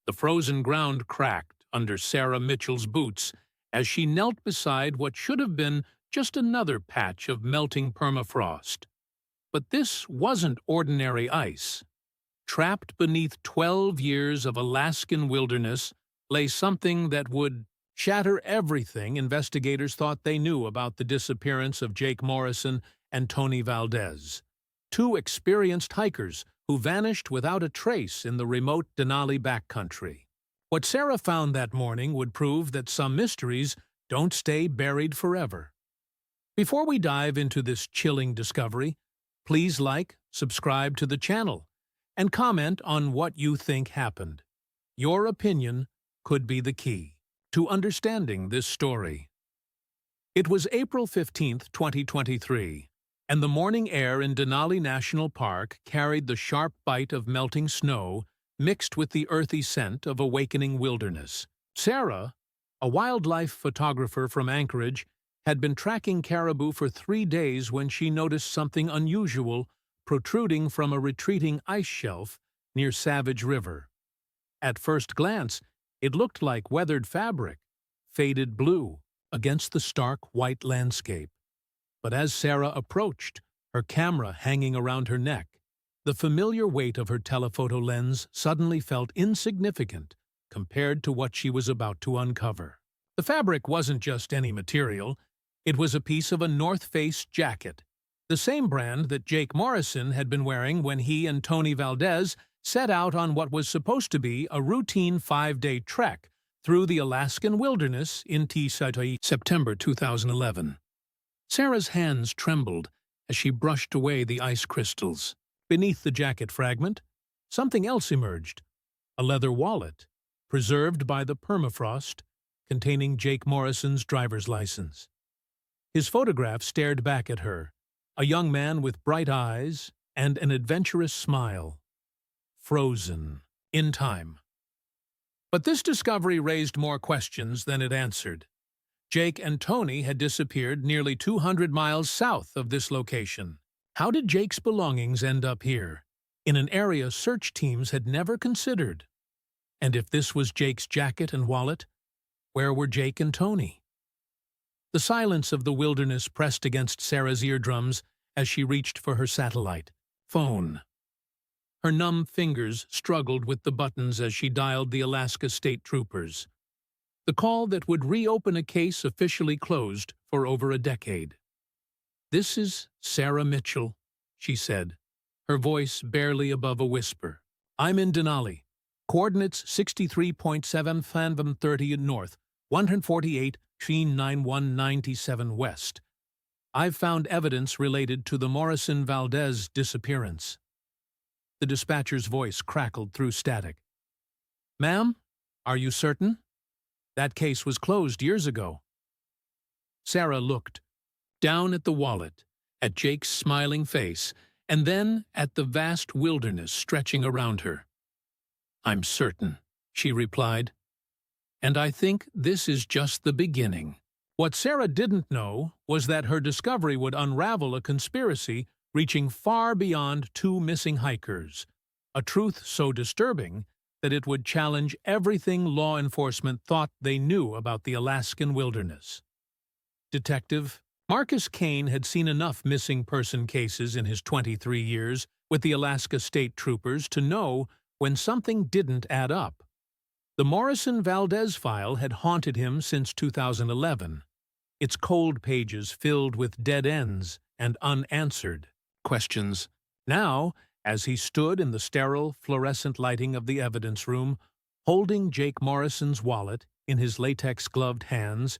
The frozen ground cracked under Sarah Mitchell's boots as she knelt beside what should have been just another patch of melting permafrost. But this wasn't ordinary ice. Trapped beneath 12 years of Alaskan wilderness lay something that would shatter everything investigators thought they knew about the disappearance of Jake Morrison and Tony Valdez, two experienced hikers who vanished without a trace in the remote Denali backcountry. What Sarah found that morning would prove that some mysteries don't stay buried forever. Before we dive into this chilling discovery, please like, subscribe to the channel, and comment on what you think happened. Your opinion could be the key to understanding this story. It was April 15, 2023, and the morning air in Denali National Park carried the sharp bite of melting snow mixed with the earthy scent of awakening wilderness. Sarah, a wildlife photographer from Anchorage, had been tracking caribou for 3 days when she noticed something unusual protruding from a retreating ice shelf near Savage River. At first glance, it looked like weathered fabric, faded blue, against the stark white landscape. But as Sarah approached, her camera hanging around her neck, the familiar weight of her telephoto lens suddenly felt insignificant compared to what she was about to uncover. The fabric wasn't just any material. It was a piece of a North Face jacket, the same brand that Jake Morrison had been wearing when he and Tony Valdez set out on what was supposed to be a routine 5-day trek through the Alaskan wilderness in September 2011. Sarah's hands trembled as she brushed away the ice crystals. Beneath the jacket fragment, something else emerged, a leather wallet, preserved by the permafrost, containing Jake Morrison's driver's license. His photograph stared back at her, a young man with bright eyes and an adventurous smile. Frozen in time. But this discovery raised more questions than it answered. Jake and Tony had disappeared nearly 200 miles south of this location. How did Jake's belongings end up here, in an area search teams had never considered? And if this was Jake's jacket and wallet, where were Jake and Tony? The silence of the wilderness pressed against Sarah's eardrums as she reached for her satellite phone. Her numb fingers struggled with the buttons as she dialed the Alaska State Troopers. The call that would reopen a case officially closed for over a decade. "This is Sarah Mitchell," she said, her voice barely above a whisper. "I'm in Denali. Coordinates 63.7 Fanvam 30 north, 148 Sheen 9197 west. I've found evidence related to the Morrison-Valdez disappearance." The dispatcher's voice crackled through static. "Ma'am, are you certain? That case was closed years ago." Sarah looked down at the wallet, at Jake's smiling face, and then at the vast wilderness stretching around her. "I'm certain," she replied. "And I think this is just the beginning." What Sarah didn't know was that her discovery would unravel a conspiracy reaching far beyond 2 missing hikers, a truth so disturbing that it would challenge everything law enforcement thought they knew about the Alaskan wilderness. Detective Marcus Kane had seen enough missing person cases in his 23 years with the Alaska State Troopers to know when something didn't add up. The Morrison-Valdez file had haunted him since 2011, its cold pages filled with dead ends and unanswered questions. Now, as he stood in the sterile, fluorescent lighting of the evidence room, holding Jake Morrison's wallet in his latex-gloved hands,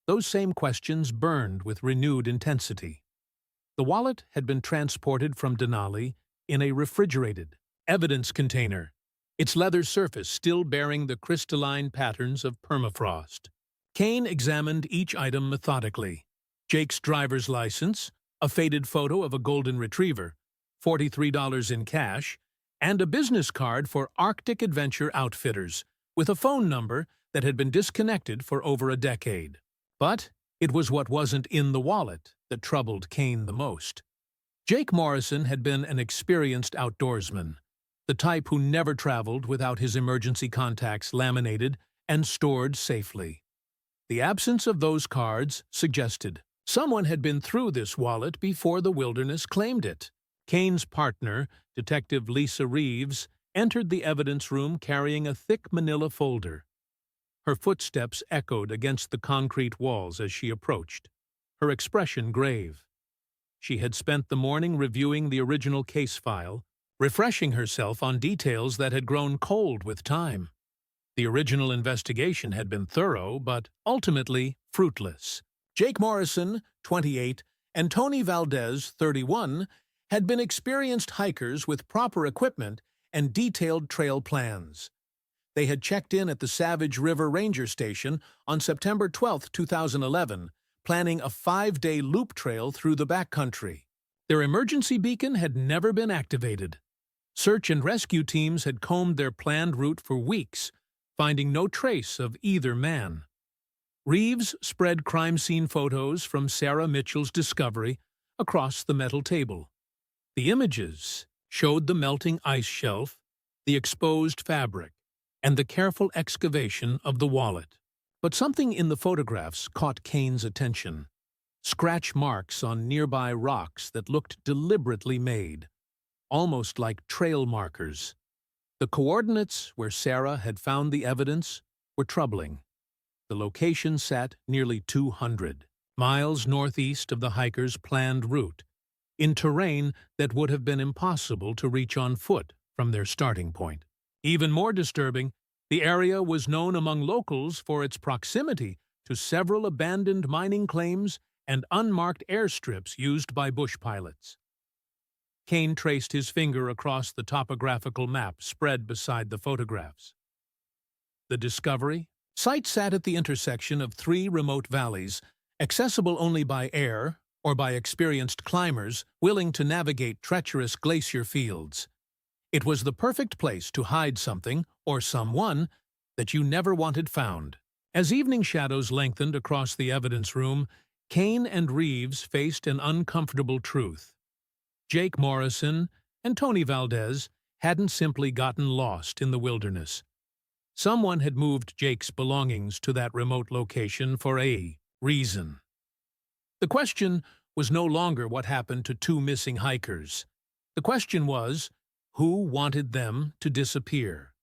those same questions burned with renewed intensity. The wallet had been transported from Denali in a refrigerated evidence container, its leather surface still bearing the crystalline patterns of permafrost. Kane examined each item methodically. Jake's driver's license, a faded photo of a golden retriever, $43 in cash, and a business card for Arctic Adventure Outfitters, with a phone number that had been disconnected for over a decade. But it was what wasn't in the wallet that troubled Kane the most. Jake Morrison had been an experienced outdoorsman, the type who never traveled without his emergency contacts laminated and stored safely. The absence of those cards suggested someone had been through this wallet before the wilderness claimed it. Kane's partner, Detective Lisa Reeves, entered the evidence room carrying a thick manila folder. Her footsteps echoed against the concrete walls as she approached, her expression grave. She had spent the morning reviewing the original case file, refreshing herself on details that had grown cold with time. The original investigation had been thorough, but ultimately fruitless. Jake Morrison, 28, and Tony Valdez, 31, had been experienced hikers with proper equipment and detailed trail plans. They had checked in at the Savage River Ranger Station on September 12, 2011, planning a 5-day loop trail through the backcountry. Their emergency beacon had never been activated. Search and rescue teams had combed their planned route for weeks, finding no trace of either man. Reeves spread crime scene photos from Sarah Mitchell's discovery across the metal table. The images showed the melting ice shelf, the exposed fabric, and the careful excavation of the wallet. But something in the photographs caught Kane's attention. Scratch marks on nearby rocks that looked deliberately made, almost like trail markers. The coordinates where Sarah had found the evidence were troubling. The location sat nearly 200 miles northeast of the hikers' planned route, in terrain that would have been impossible to reach on foot from their starting point. Even more disturbing, the area was known among locals for its proximity to several abandoned mining claims and unmarked airstrips used by bush pilots. Kane traced his finger across the topographical map spread beside the photographs. The discovery? Site sat at the intersection of 3 remote valleys, accessible only by air or by experienced climbers willing to navigate treacherous glacier fields. It was the perfect place to hide something, or someone, that you never wanted found. As evening shadows lengthened across the evidence room, Kane and Reeves faced an uncomfortable truth. Jake Morrison and Tony Valdez hadn't simply gotten lost in the wilderness. Someone had moved Jake's belongings to that remote location for a reason. The question was no longer what happened to 2 missing hikers. The question was, who wanted them to disappear?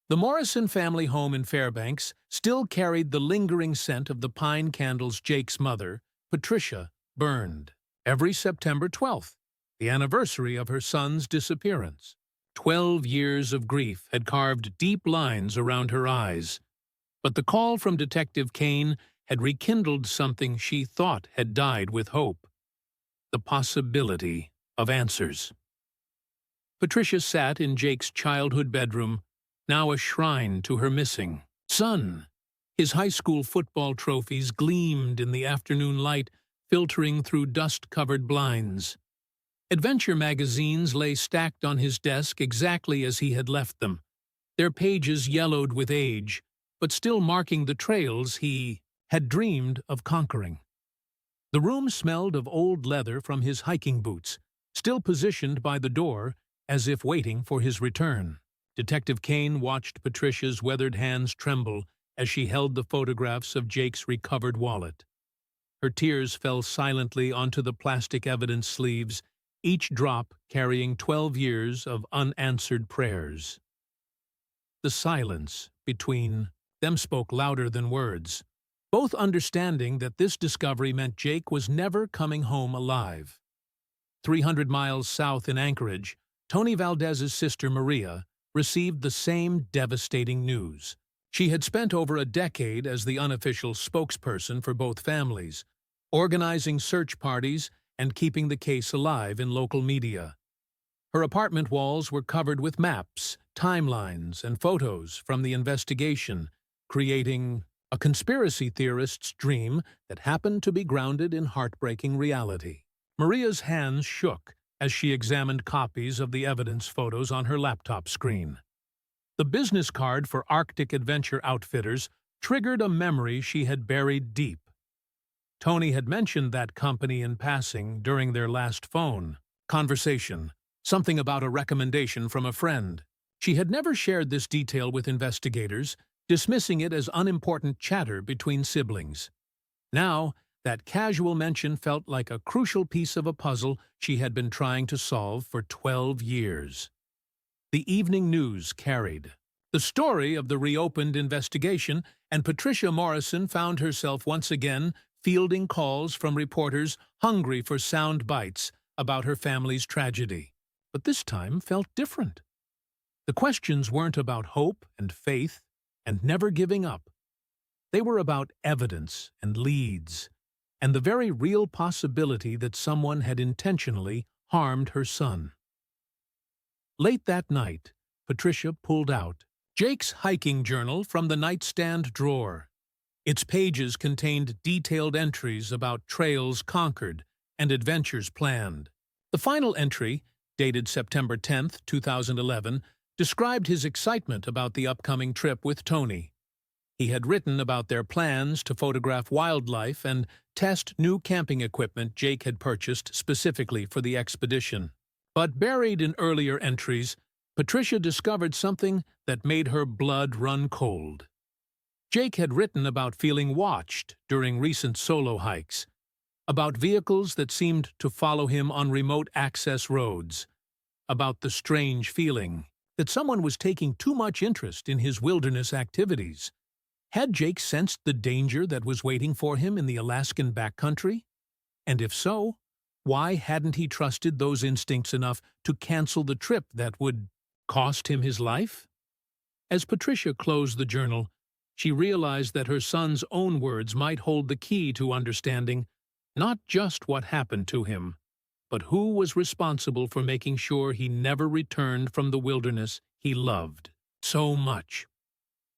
The Morrison family home in Fairbanks still carried the lingering scent of the pine candles Jake's mother, Patricia, burned. Every September 12th, the anniversary of her son's disappearance. 12 years of grief had carved deep lines around her eyes. But the call from Detective Kane had rekindled something she thought had died with hope: the possibility of answers. Patricia sat in Jake's childhood bedroom, now a shrine to her missing son. His high school football trophies gleamed in the afternoon light, filtering through dust-covered blinds. Adventure magazines lay stacked on his desk exactly as he had left them, their pages yellowed with age, but still marking the trails he had dreamed of conquering. The room smelled of old leather from his hiking boots, still positioned by the door as if waiting for his return. Detective Kane watched Patricia's weathered hands tremble as she held the photographs of Jake's recovered wallet. Her tears fell silently onto the plastic evidence sleeves, each drop carrying 12 years of unanswered prayers. The silence between them spoke louder than words, both understanding that this discovery meant Jake was never coming home alive. 300 miles south in Anchorage, Tony Valdez's sister Maria received the same devastating news. She had spent over a decade as the unofficial spokesperson for both families, organizing search parties and keeping the case alive in local media. Her apartment walls were covered with maps, timelines, and photos from the investigation, creating a conspiracy theorist's dream that happened to be grounded in heartbreaking reality. Maria's hands shook as she examined copies of the evidence photos on her laptop screen. The business card for Arctic Adventure Outfitters triggered a memory she had buried deep. Tony had mentioned that company in passing during their last phone conversation, something about a recommendation from a friend. She had never shared this detail with investigators, dismissing it as unimportant chatter between siblings. Now, that casual mention felt like a crucial piece of a puzzle she had been trying to solve for 12 years. The evening news carried the story of the reopened investigation, and Patricia Morrison found herself once again fielding calls from reporters hungry for sound bites about her family's tragedy. But this time felt different. The questions weren't about hope and faith and never giving up. They were about evidence and leads, and the very real possibility that someone had intentionally harmed her son. Late that night, Patricia pulled out Jake's hiking journal from the nightstand drawer. Its pages contained detailed entries about trails conquered and adventures planned. The final entry, dated September 10, 2011, described his excitement about the upcoming trip with Tony. He had written about their plans to photograph wildlife and test new camping equipment Jake had purchased specifically for the expedition. But buried in earlier entries, Patricia discovered something that made her blood run cold. Jake had written about feeling watched during recent solo hikes, about vehicles that seemed to follow him on remote access roads, about the strange feeling that someone was taking too much interest in his wilderness activities. Had Jake sensed the danger that was waiting for him in the Alaskan backcountry? And if so, why hadn't he trusted those instincts enough to cancel the trip that would cost him his life? As Patricia closed the journal, she realized that her son's own words might hold the key to understanding not just what happened to him, but who was responsible for making sure he never returned from the wilderness he loved so much.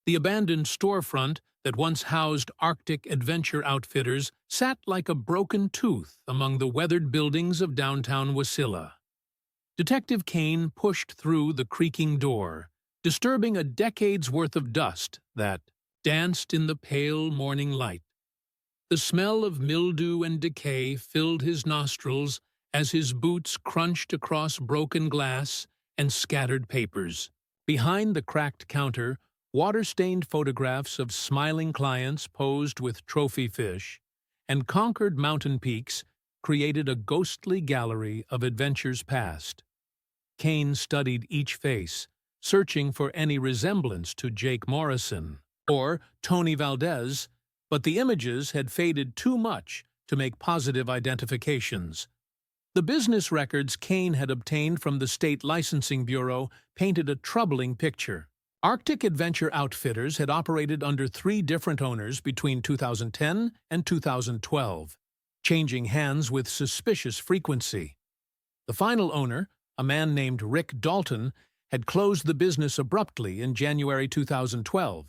The abandoned storefront that once housed Arctic Adventure Outfitters sat like a broken tooth among the weathered buildings of downtown Wasilla. Detective Kane pushed through the creaking door, disturbing a decade's worth of dust that danced in the pale morning light. The smell of mildew and decay filled his nostrils as his boots crunched across broken glass and scattered papers. Behind the cracked counter, water-stained photographs of smiling clients posed with trophy fish and conquered mountain peaks created a ghostly gallery of adventures past. Kane studied each face, searching for any resemblance to Jake Morrison or Tony Valdez, but the images had faded too much to make positive identifications. The business records Kane had obtained from the State Licensing Bureau painted a troubling picture. Arctic Adventure Outfitters had operated under 3 different owners between 2010 and 2012, changing hands with suspicious frequency. The final owner, a man named Rick Dalton, had closed the business abruptly in January 2012,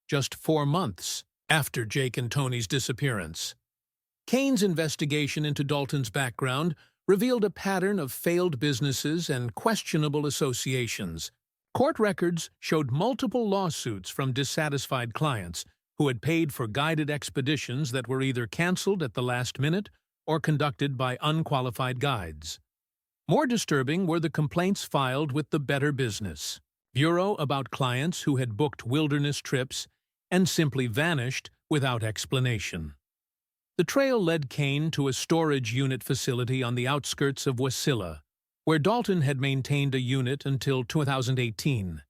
just 4 months after Jake and Tony's disappearance. Kane's investigation into Dalton's background revealed a pattern of failed businesses and questionable associations. Court records showed multiple lawsuits from dissatisfied clients who had paid for guided expeditions that were either canceled at the last minute or conducted by unqualified guides. More disturbing were the complaints filed with the Better Business Bureau about clients who had booked wilderness trips and simply vanished without explanation. The trail led Kane to a storage unit facility on the outskirts of Wasilla, where Dalton had maintained a unit until 2018.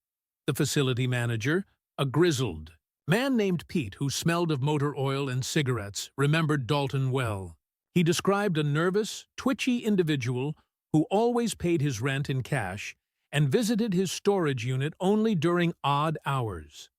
The facility manager, a grizzled man named Pete who smelled of motor oil and cigarettes, remembered Dalton well. He described a nervous, twitchy individual who always paid his rent in cash and visited his storage unit only during odd hours.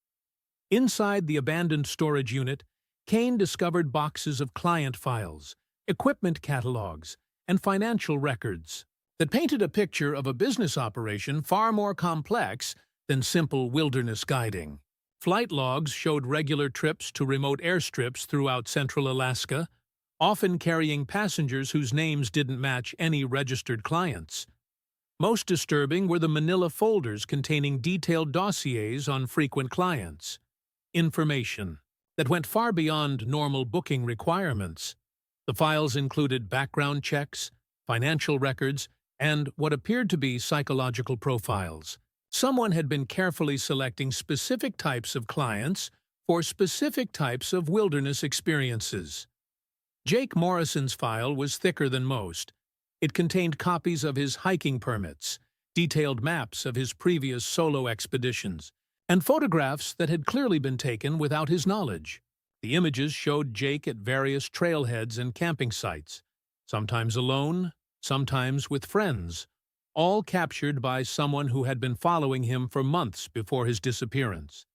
Inside the abandoned storage unit, Kane discovered boxes of client files, equipment catalogs, and financial records that painted a picture of a business operation far more complex than simple wilderness guiding. Flight logs showed regular trips to remote airstrips throughout central Alaska, often carrying passengers whose names didn't match any registered clients. Most disturbing were the manila folders containing detailed dossiers on frequent clients. Information that went far beyond normal booking requirements. The files included background checks, financial records, and what appeared to be psychological profiles. Someone had been carefully selecting specific types of clients for specific types of wilderness experiences. Jake Morrison's file was thicker than most. It contained copies of his hiking permits, detailed maps of his previous solo expeditions, and photographs that had clearly been taken without his knowledge. The images showed Jake at various trailheads and camping sites, sometimes alone, sometimes with friends, all captured by someone who had been following him for months before his disappearance.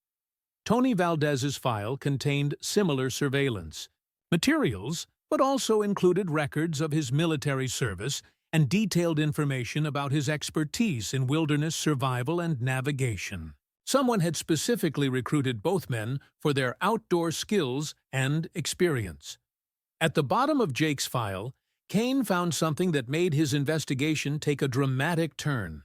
Tony Valdez's file contained similar surveillance materials, but also included records of his military service and detailed information about his expertise in wilderness survival and navigation. Someone had specifically recruited both men for their outdoor skills and experience. At the bottom of Jake's file, Kane found something that made his investigation take a dramatic turn.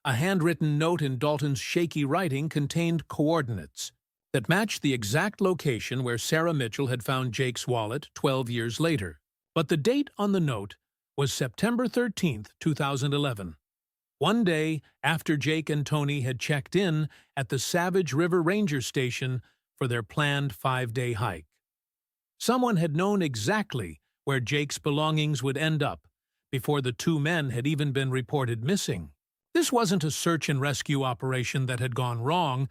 A handwritten note in Dalton's shaky writing contained coordinates that matched the exact location where Sarah Mitchell had found Jake's wallet 12 years later. But the date on the note was September 13, 2011. One day after Jake and Tony had checked in at the Savage River Ranger Station for their planned 5-day hike. Someone had known exactly where Jake's belongings would end up before the two men had even been reported missing. This wasn't a search and rescue operation that had gone wrong.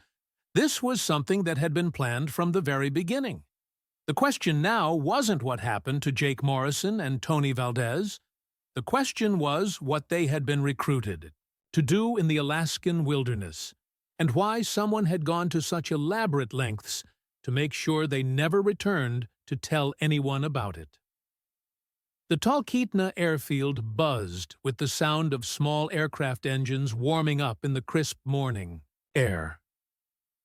This was something that had been planned from the very beginning. The question now wasn't what happened to Jake Morrison and Tony Valdez. The question was what they had been recruited to do in the Alaskan wilderness, and why someone had gone to such elaborate lengths to make sure they never returned to tell anyone about it. The Talkeetna airfield buzzed with the sound of small aircraft engines warming up in the crisp morning air.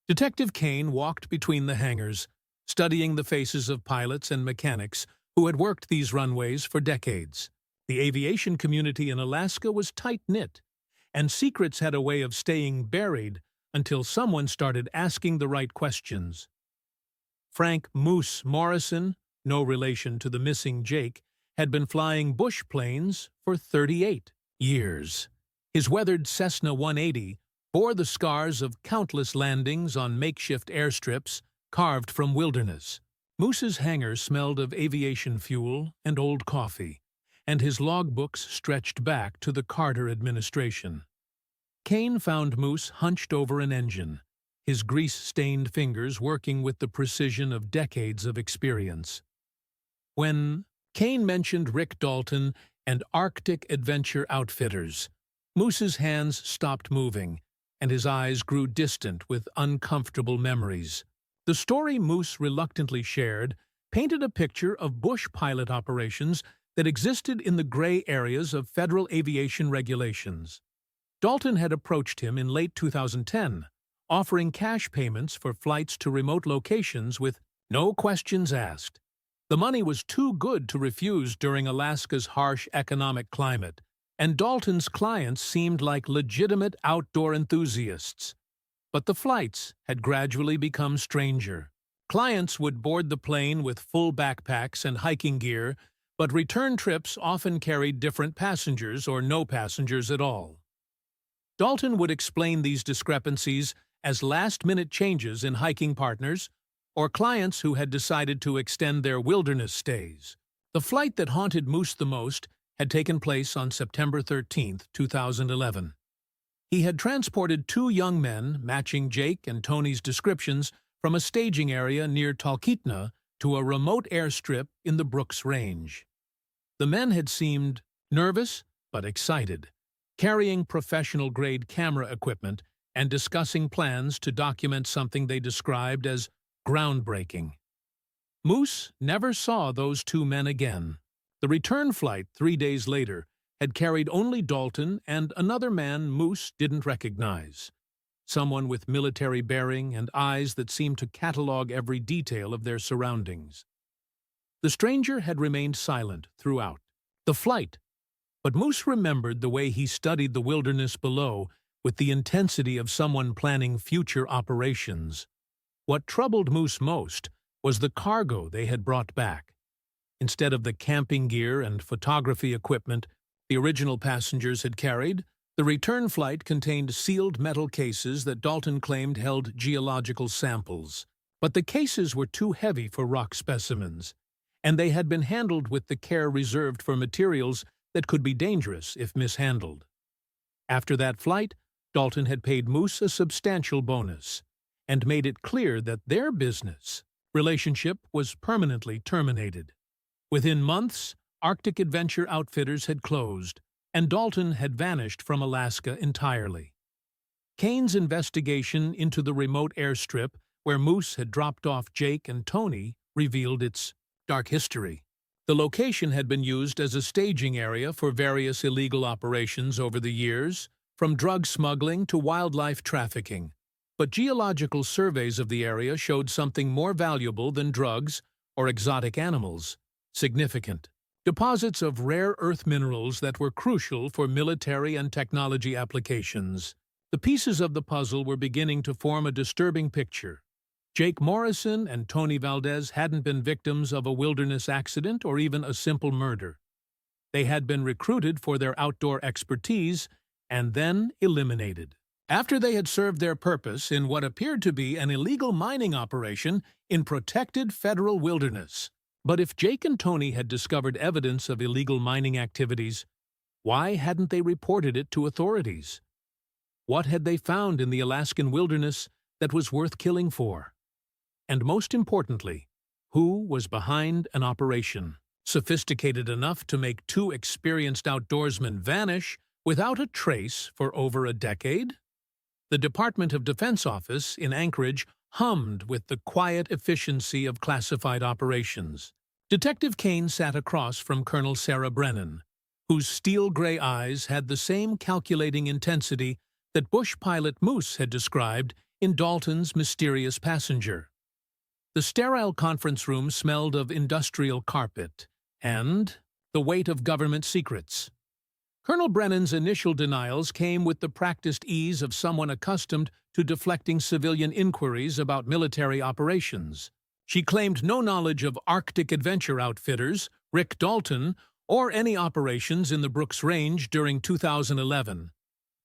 Detective Kane walked between the hangars, studying the faces of pilots and mechanics who had worked these runways for decades. The aviation community in Alaska was tight-knit, and secrets had a way of staying buried until someone started asking the right questions. Frank Moose Morrison, no relation to the missing Jake, had been flying bush planes for 38 years. His weathered Cessna 180 bore the scars of countless landings on makeshift airstrips carved from wilderness. Moose's hangar smelled of aviation fuel and old coffee, and his logbooks stretched back to the Carter administration. Kane found Moose hunched over an engine, his grease-stained fingers working with the precision of decades of experience. When Kane mentioned Rick Dalton and Arctic Adventure Outfitters, Moose's hands stopped moving, and his eyes grew distant with uncomfortable memories. The story Moose reluctantly shared painted a picture of bush pilot operations that existed in the gray areas of federal aviation regulations. Dalton had approached him in late 2010, offering cash payments for flights to remote locations with no questions asked. The money was too good to refuse during Alaska's harsh economic climate, and Dalton's clients seemed like legitimate outdoor enthusiasts. But the flights had gradually become stranger. Clients would board the plane with full backpacks and hiking gear, but return trips often carried different passengers or no passengers at all. Dalton would explain these discrepancies as last-minute changes in hiking partners or clients who had decided to extend their wilderness stays. The flight that haunted Moose the most had taken place on September 13, 2011. He had transported two young men, matching Jake and Tony's descriptions, from a staging area near Talkeetna to a remote airstrip in the Brooks Range. The men had seemed nervous but excited, carrying professional-grade camera equipment and discussing plans to document something they described as groundbreaking. Moose never saw those two men again. The return flight 3 days later had carried only Dalton and another man Moose didn't recognize, someone with military bearing and eyes that seemed to catalog every detail of their surroundings. The stranger had remained silent throughout the flight, but Moose remembered the way he studied the wilderness below with the intensity of someone planning future operations. What troubled Moose most was the cargo they had brought back. Instead of the camping gear and photography equipment the original passengers had carried, the return flight contained sealed metal cases that Dalton claimed held geological samples. But the cases were too heavy for rock specimens, and they had been handled with the care reserved for materials that could be dangerous if mishandled. After that flight, Dalton had paid Moose a substantial bonus and made it clear that their business relationship was permanently terminated. Within months, Arctic Adventure Outfitters had closed, and Dalton had vanished from Alaska entirely. Kane's investigation into the remote airstrip where Moose had dropped off Jake and Tony revealed its dark history. The location had been used as a staging area for various illegal operations over the years, from drug smuggling to wildlife trafficking. But geological surveys of the area showed something more valuable than drugs or exotic animals: significant deposits of rare earth minerals that were crucial for military and technology applications. The pieces of the puzzle were beginning to form a disturbing picture. Jake Morrison and Tony Valdez hadn't been victims of a wilderness accident or even a simple murder. They had been recruited for their outdoor expertise and then eliminated after they had served their purpose in what appeared to be an illegal mining operation in protected federal wilderness. But if Jake and Tony had discovered evidence of illegal mining activities, why hadn't they reported it to authorities? What had they found in the Alaskan wilderness that was worth killing for? And most importantly, who was behind an operation sophisticated enough to make two experienced outdoorsmen vanish without a trace for over a decade? The Department of Defense office in Anchorage hummed with the quiet efficiency of classified operations. Detective Kane sat across from Colonel Sarah Brennan, whose steel-gray eyes had the same calculating intensity that bush pilot Moose had described in Dalton's Mysterious Passenger. The sterile conference room smelled of industrial carpet and the weight of government secrets. Colonel Brennan's initial denials came with the practiced ease of someone accustomed to deflecting civilian inquiries about military operations. She claimed no knowledge of Arctic Adventure Outfitters, Rick Dalton, or any operations in the Brooks Range during 2011.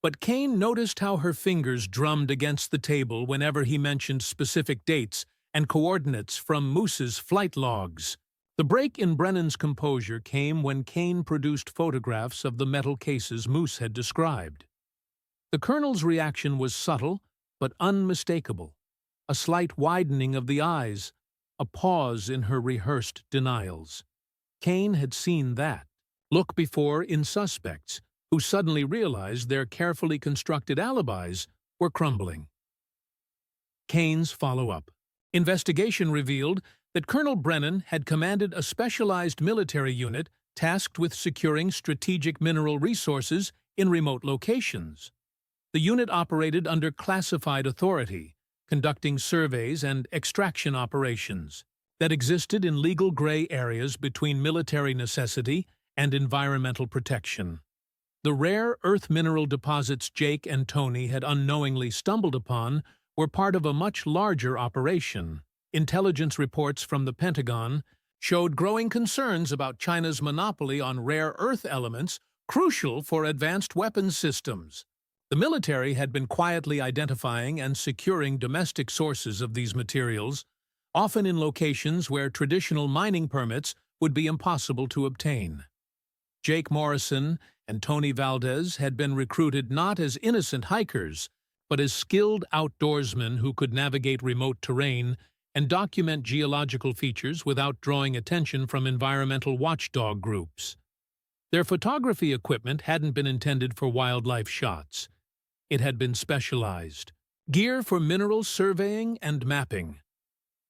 But Kane noticed how her fingers drummed against the table whenever he mentioned specific dates and coordinates from Moose's flight logs. The break in Brennan's composure came when Kane produced photographs of the metal cases Moose had described. The colonel's reaction was subtle but unmistakable: a slight widening of the eyes, a pause in her rehearsed denials. Kane had seen that look before in suspects who suddenly realized their carefully constructed alibis were crumbling. Kane's follow-up investigation revealed that Colonel Brennan had commanded a specialized military unit tasked with securing strategic mineral resources in remote locations. The unit operated under classified authority, conducting surveys and extraction operations that existed in legal gray areas between military necessity and environmental protection. The rare earth mineral deposits Jake and Tony had unknowingly stumbled upon were part of a much larger operation. Intelligence reports from the Pentagon showed growing concerns about China's monopoly on rare earth elements crucial for advanced weapons systems. The military had been quietly identifying and securing domestic sources of these materials, often in locations where traditional mining permits would be impossible to obtain. Jake Morrison and Tony Valdez had been recruited not as innocent hikers, but as skilled outdoorsmen who could navigate remote terrain and document geological features without drawing attention from environmental watchdog groups. Their photography equipment hadn't been intended for wildlife shots. It had been specialized gear for mineral surveying and mapping.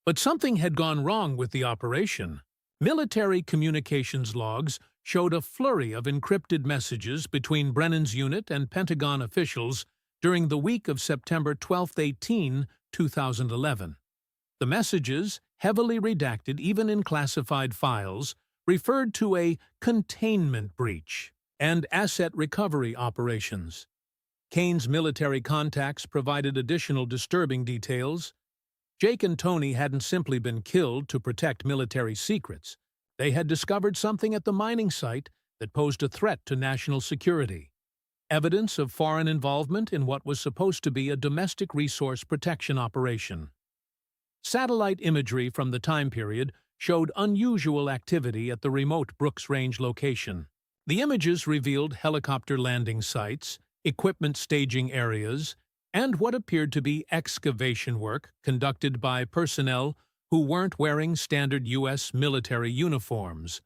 But something had gone wrong with the operation. Military communications logs showed a flurry of encrypted messages between Brennan's unit and Pentagon officials during the week of September 12–18, 2011. The messages, heavily redacted even in classified files, referred to a containment breach and asset recovery operations. Kane's military contacts provided additional disturbing details. Jake and Tony hadn't simply been killed to protect military secrets. They had discovered something at the mining site that posed a threat to national security. Evidence of foreign involvement in what was supposed to be a domestic resource protection operation. Satellite imagery from the time period showed unusual activity at the remote Brooks Range location. The images revealed helicopter landing sites, equipment staging areas, and what appeared to be excavation work conducted by personnel who weren't wearing standard U.S. military uniforms.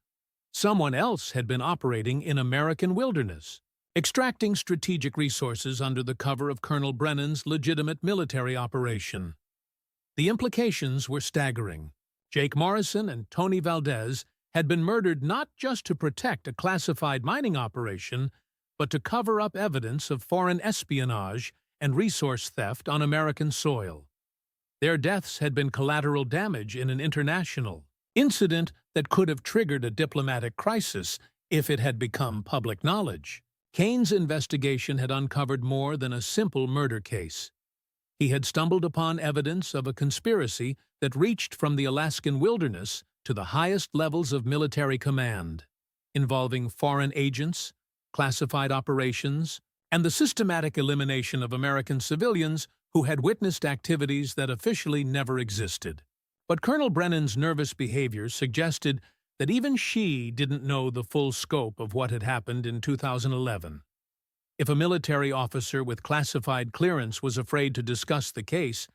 Someone else had been operating in American wilderness, extracting strategic resources under the cover of Colonel Brennan's legitimate military operation. The implications were staggering. Jake Morrison and Tony Valdez had been murdered not just to protect a classified mining operation, but to cover up evidence of foreign espionage and resource theft on American soil. Their deaths had been collateral damage in an international incident that could have triggered a diplomatic crisis if it had become public knowledge. Kane's investigation had uncovered more than a simple murder case. He had stumbled upon evidence of a conspiracy that reached from the Alaskan wilderness to the highest levels of military command, involving foreign agents, classified operations, and the systematic elimination of American civilians who had witnessed activities that officially never existed. But Colonel Brennan's nervous behavior suggested that even she didn't know the full scope of what had happened in 2011. If a military officer with classified clearance was afraid to discuss the case,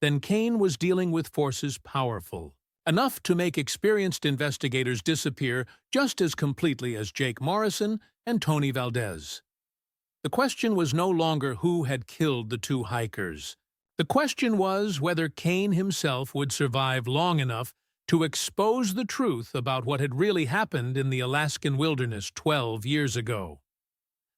then Kane was dealing with forces powerful, enough to make experienced investigators disappear just as completely as Jake Morrison and Tony Valdez. The question was no longer who had killed the two hikers. The question was whether Kane himself would survive long enough to expose the truth about what had really happened in the Alaskan wilderness 12 years ago.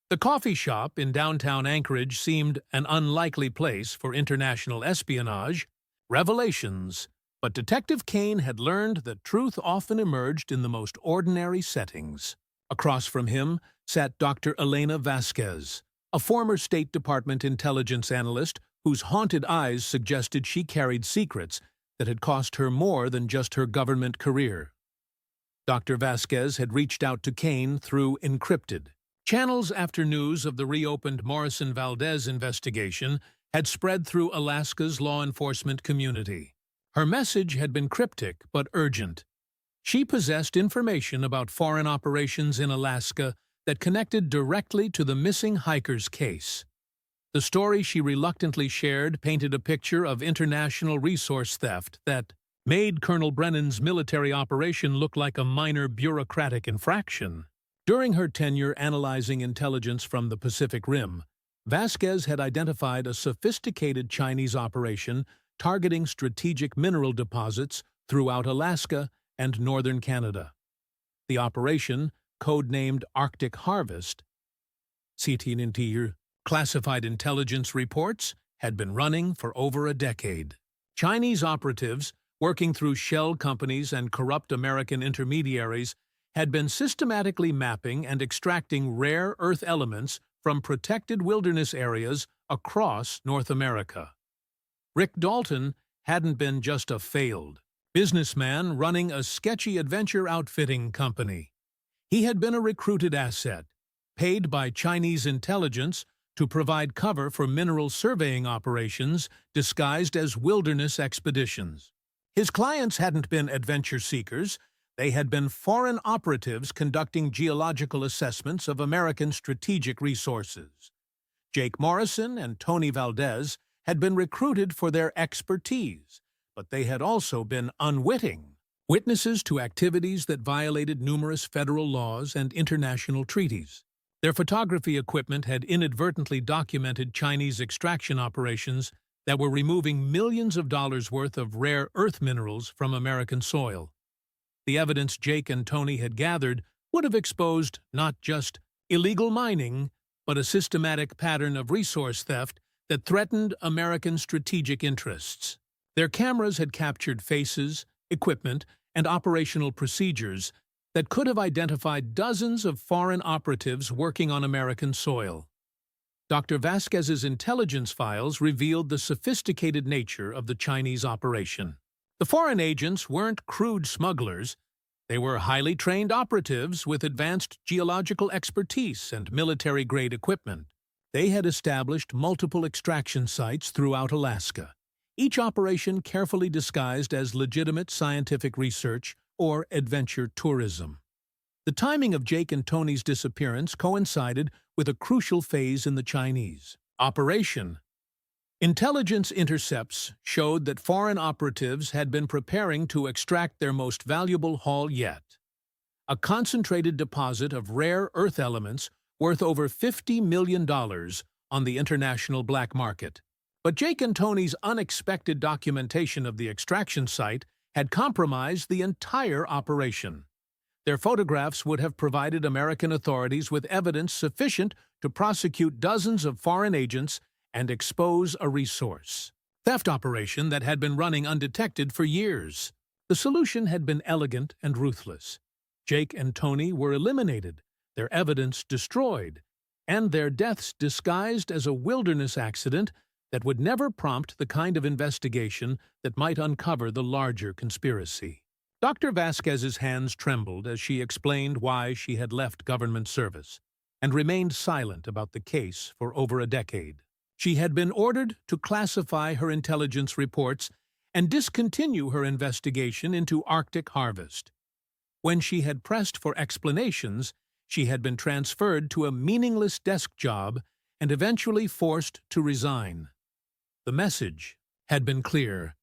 The coffee shop in downtown Anchorage seemed an unlikely place for international espionage, revelations, but Detective Kane had learned that truth often emerged in the most ordinary settings. Across from him sat Dr. Elena Vasquez, a former State Department intelligence analyst whose haunted eyes suggested she carried secrets that had cost her more than just her government career. Dr. Vasquez had reached out to Kane through encrypted channels after news of the reopened Morrison-Valdez investigation had spread through Alaska's law enforcement community. Her message had been cryptic but urgent. She possessed information about foreign operations in Alaska that connected directly to the missing hikers' case. The story she reluctantly shared painted a picture of international resource theft that made Colonel Brennan's military operation look like a minor bureaucratic infraction. During her tenure analyzing intelligence from the Pacific Rim, Vasquez had identified a sophisticated Chinese operation targeting strategic mineral deposits throughout Alaska and northern Canada. The operation, codenamed Arctic Harvest, CTNTR classified intelligence reports, had been running for over a decade. Chinese operatives, working through shell companies and corrupt American intermediaries, had been systematically mapping and extracting rare earth elements from protected wilderness areas across North America. Rick Dalton hadn't been just a failed businessman running a sketchy adventure outfitting company. He had been a recruited asset, paid by Chinese intelligence to provide cover for mineral surveying operations disguised as wilderness expeditions. His clients hadn't been adventure seekers. They had been foreign operatives conducting geological assessments of American strategic resources. Jake Morrison and Tony Valdez had been recruited for their expertise, but they had also been unwitting witnesses to activities that violated numerous federal laws and international treaties. Their photography equipment had inadvertently documented Chinese extraction operations that were removing millions of dollars worth of rare earth minerals from American soil. The evidence Jake and Tony had gathered would have exposed not just illegal mining, but a systematic pattern of resource theft that threatened American strategic interests. Their cameras had captured faces, equipment, and operational procedures that could have identified dozens of foreign operatives working on American soil. Dr. Vasquez's intelligence files revealed the sophisticated nature of the Chinese operation. The foreign agents weren't crude smugglers. They were highly trained operatives with advanced geological expertise and military-grade equipment. They had established multiple extraction sites throughout Alaska, each operation carefully disguised as legitimate scientific research or adventure tourism. The timing of Jake and Tony's disappearance coincided with a crucial phase in the Chinese operation. Intelligence intercepts showed that foreign operatives had been preparing to extract their most valuable haul yet, a concentrated deposit of rare earth elements worth over $50 million on the international black market. But Jake and Tony's unexpected documentation of the extraction site had compromised the entire operation. Their photographs would have provided American authorities with evidence sufficient to prosecute dozens of foreign agents and expose a resource theft operation that had been running undetected for years. The solution had been elegant and ruthless. Jake and Tony were eliminated, their evidence destroyed, and their deaths disguised as a wilderness accident that would never prompt the kind of investigation that might uncover the larger conspiracy. Dr. Vasquez's hands trembled as she explained why she had left government service and remained silent about the case for over a decade. She had been ordered to classify her intelligence reports and discontinue her investigation into Arctic harvest. When she had pressed for explanations, she had been transferred to a meaningless desk job and eventually forced to resign. The message had been clear.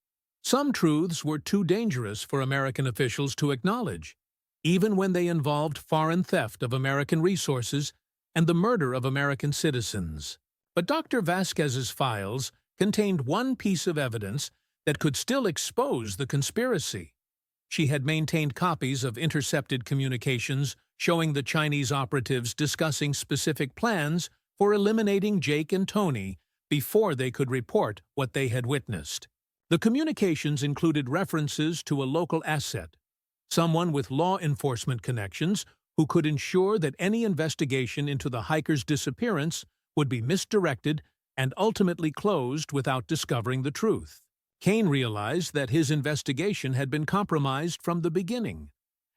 Some truths were too dangerous for American officials to acknowledge, even when they involved foreign theft of American resources and the murder of American citizens. But Dr. Vasquez's files contained one piece of evidence that could still expose the conspiracy. She had maintained copies of intercepted communications showing the Chinese operatives discussing specific plans for eliminating Jake and Tony before they could report what they had witnessed. The communications included references to a local asset, someone with law enforcement connections who could ensure that any investigation into the hiker's disappearance would be misdirected and ultimately closed without discovering the truth. Kane realized that his investigation had been compromised from the beginning,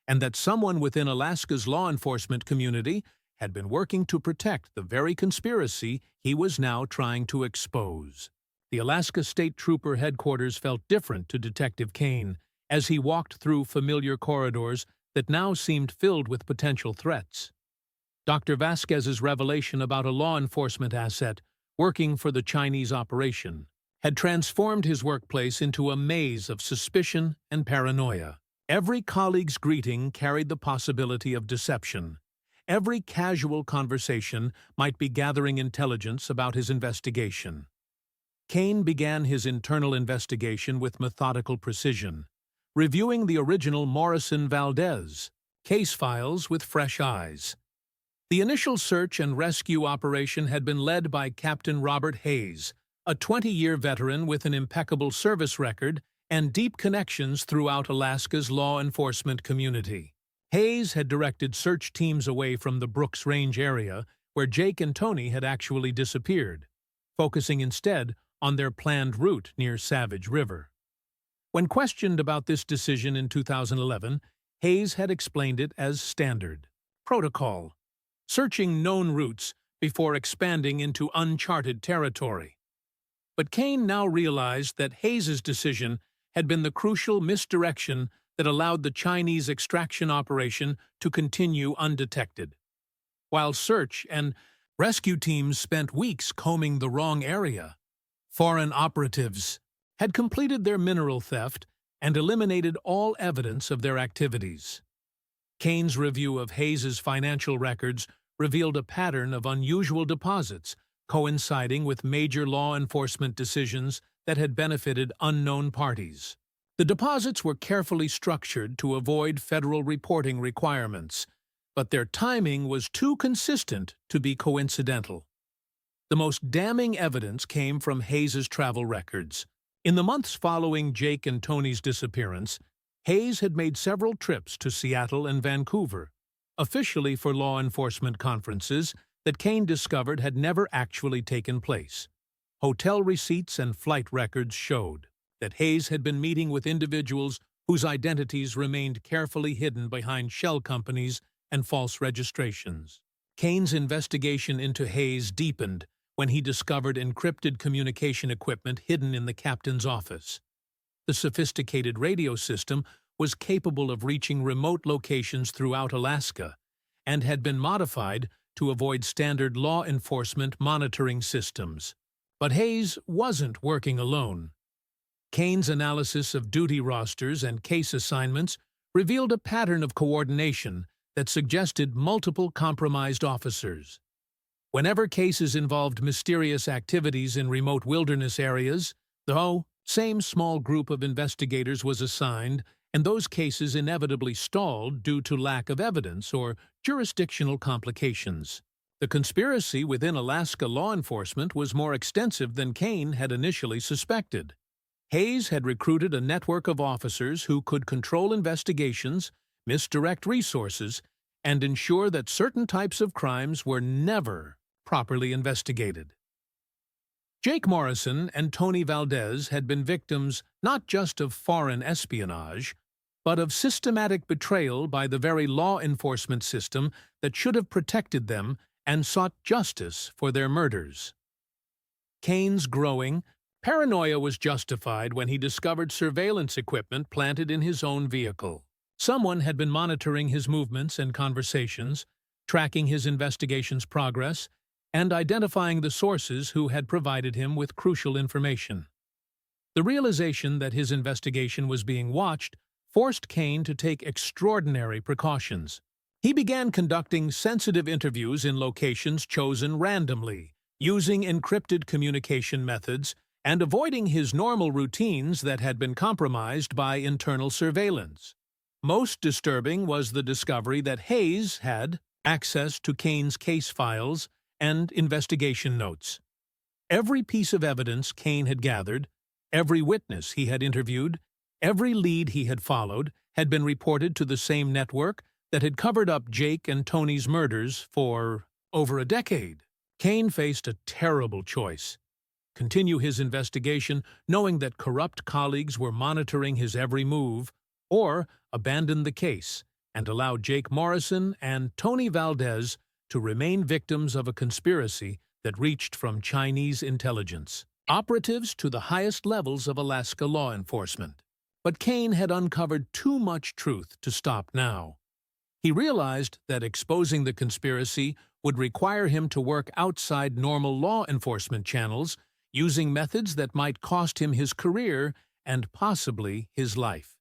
and that someone within Alaska's law enforcement community had been working to protect the very conspiracy he was now trying to expose. The Alaska State Trooper headquarters felt different to Detective Kane as he walked through familiar corridors that now seemed filled with potential threats. Dr. Vasquez's revelation about a law enforcement asset working for the Chinese operation had transformed his workplace into a maze of suspicion and paranoia. Every colleague's greeting carried the possibility of deception. Every casual conversation might be gathering intelligence about his investigation. Kane began his internal investigation with methodical precision, reviewing the original Morrison Valdez case files with fresh eyes. The initial search and rescue operation had been led by Captain Robert Hayes, a 20-year veteran with an impeccable service record and deep connections throughout Alaska's law enforcement community. Hayes had directed search teams away from the Brooks Range area where Jake and Tony had actually disappeared, focusing instead on their planned route near Savage River. When questioned about this decision in 2011, Hayes had explained it as standard protocol, searching known routes before expanding into uncharted territory. But Kane now realized that Hayes's decision had been the crucial misdirection that allowed the Chinese extraction operation to continue undetected. While search and rescue teams spent weeks combing the wrong area, foreign operatives had completed their mineral theft and eliminated all evidence of their activities. Kane's review of Hayes's financial records revealed a pattern of unusual deposits coinciding with major law enforcement decisions that had benefited unknown parties. The deposits were carefully structured to avoid federal reporting requirements, but their timing was too consistent to be coincidental. The most damning evidence came from Hayes's travel records. In the months following Jake and Tony's disappearance, Hayes had made several trips to Seattle and Vancouver, officially for law enforcement conferences that Kane discovered had never actually taken place. Hotel receipts and flight records showed that Hayes had been meeting with individuals whose identities remained carefully hidden behind shell companies and false registrations. Kane's investigation into Hayes deepened when he discovered encrypted communication equipment hidden in the captain's office. The sophisticated radio system was capable of reaching remote locations throughout Alaska and had been modified to avoid standard law enforcement monitoring systems. But Hayes wasn't working alone. Kane's analysis of duty rosters and case assignments revealed a pattern of coordination that suggested multiple compromised officers. Whenever cases involved mysterious activities in remote wilderness areas, the same small group of investigators was assigned, and those cases inevitably stalled due to lack of evidence or jurisdictional complications. The conspiracy within Alaska law enforcement was more extensive than Kane had initially suspected. Hayes had recruited a network of officers who could control investigations, misdirect resources, and ensure that certain types of crimes were never properly investigated. Jake Morrison and Tony Valdez had been victims not just of foreign espionage, but of systematic betrayal by the very law enforcement system that should have protected them and sought justice for their murders. Kane's growing paranoia was justified when he discovered surveillance equipment planted in his own vehicle. Someone had been monitoring his movements and conversations, tracking his investigation's progress, and identifying the sources who had provided him with crucial information. The realization that his investigation was being watched forced Kane to take extraordinary precautions. He began conducting sensitive interviews in locations chosen randomly, using encrypted communication methods, and avoiding his normal routines that had been compromised by internal surveillance. Most disturbing was the discovery that Hayes had access to Kane's case files and investigation notes. Every piece of evidence Kane had gathered, every witness he had interviewed, every lead he had followed had been reported to the same network that had covered up Jake and Tony's murders for over a decade. Kane faced a terrible choice: continue his investigation knowing that corrupt colleagues were monitoring his every move, or abandon the case and allow Jake Morrison and Tony Valdez to remain victims of a conspiracy that reached from Chinese intelligence operatives to the highest levels of Alaska law enforcement. But Kane had uncovered too much truth to stop now. He realized that exposing the conspiracy would require him to work outside normal law enforcement channels, using methods that might cost him his career and possibly his life.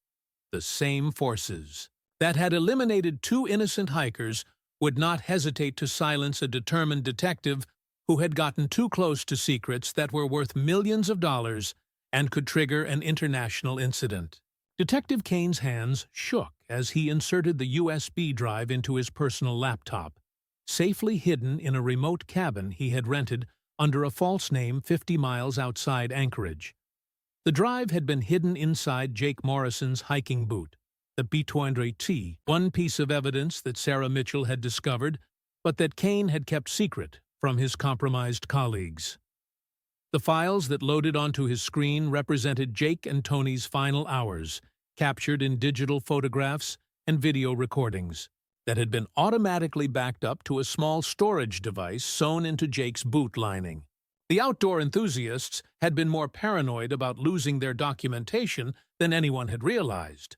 The same forces that had eliminated 2 innocent hikers would not hesitate to silence a determined detective who had gotten too close to secrets that were worth millions of dollars and could trigger an international incident. Detective Kane's hands shook as he inserted the USB drive into his personal laptop, safely hidden in a remote cabin he had rented under a false name 50 miles outside Anchorage. The drive had been hidden inside Jake Morrison's hiking boot, the B-200T, one piece of evidence that Sarah Mitchell had discovered, but that Kane had kept secret from his compromised colleagues. The files that loaded onto his screen represented Jake and Tony's final hours, captured in digital photographs and video recordings that had been automatically backed up to a small storage device sewn into Jake's boot lining. The outdoor enthusiasts had been more paranoid about losing their documentation than anyone had realized.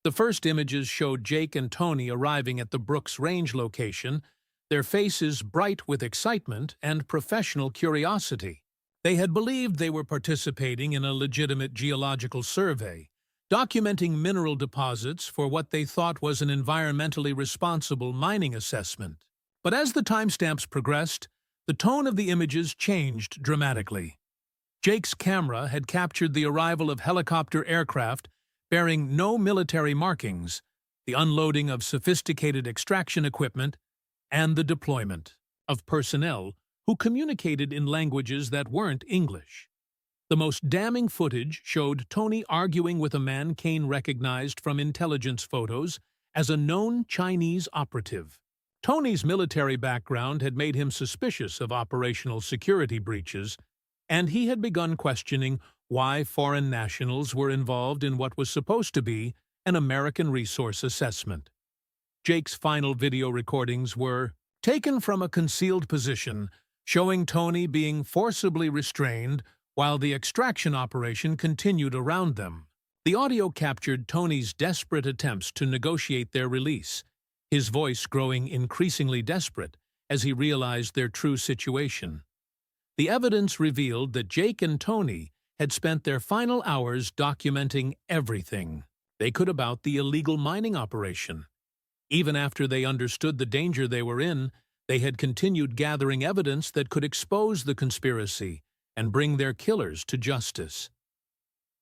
The first images showed Jake and Tony arriving at the Brooks Range location, their faces bright with excitement and professional curiosity. They had believed they were participating in a legitimate geological survey, documenting mineral deposits for what they thought was an environmentally responsible mining assessment. But as the timestamps progressed, the tone of the images changed dramatically. Jake's camera had captured the arrival of helicopter aircraft bearing no military markings, the unloading of sophisticated extraction equipment, and the deployment of personnel who communicated in languages that weren't English. The most damning footage showed Tony arguing with a man Kane recognized from intelligence photos as a known Chinese operative. Tony's military background had made him suspicious of operational security breaches, and he had begun questioning why foreign nationals were involved in what was supposed to be an American resource assessment. Jake's final video recordings were taken from a concealed position, showing Tony being forcibly restrained while the extraction operation continued around them. The audio captured Tony's desperate attempts to negotiate their release, his voice growing increasingly desperate as he realized their true situation. The evidence revealed that Jake and Tony had spent their final hours documenting everything they could about the illegal mining operation. Even after they understood the danger they were in, they had continued gathering evidence that could expose the conspiracy and bring their killers to justice.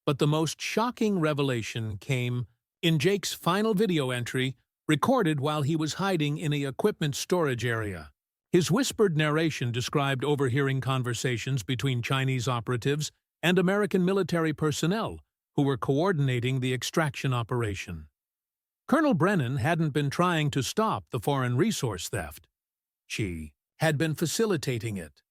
But the most shocking revelation came in Jake's final video entry, recorded while he was hiding in an equipment storage area. His whispered narration described overhearing conversations between Chinese operatives and American military personnel who were coordinating the extraction operation. Colonel Brennan hadn't been trying to stop the foreign resource theft. She had been facilitating it.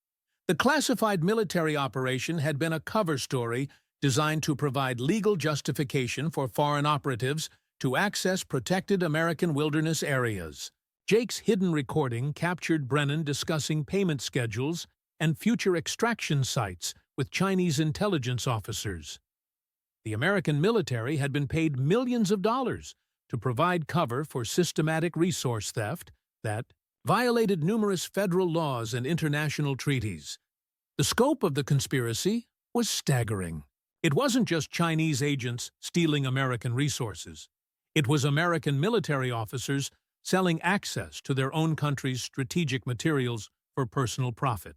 The classified military operation had been a cover story designed to provide legal justification for foreign operatives to access protected American wilderness areas. Jake's hidden recording captured Brennan discussing payment schedules and future extraction sites with Chinese intelligence officers. The American military had been paid millions of dollars to provide cover for systematic resource theft that violated numerous federal laws and international treaties. The scope of the conspiracy was staggering. It wasn't just Chinese agents stealing American resources. It was American military officers selling access to their own country's strategic materials for personal profit.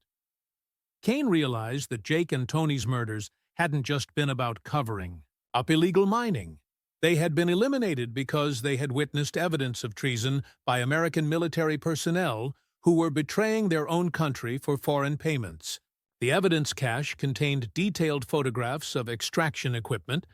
Kane realized that Jake and Tony's murders hadn't just been about covering up illegal mining. They had been eliminated because they had witnessed evidence of treason by American military personnel who were betraying their own country for foreign payments. The evidence cache contained detailed photographs of extraction equipment,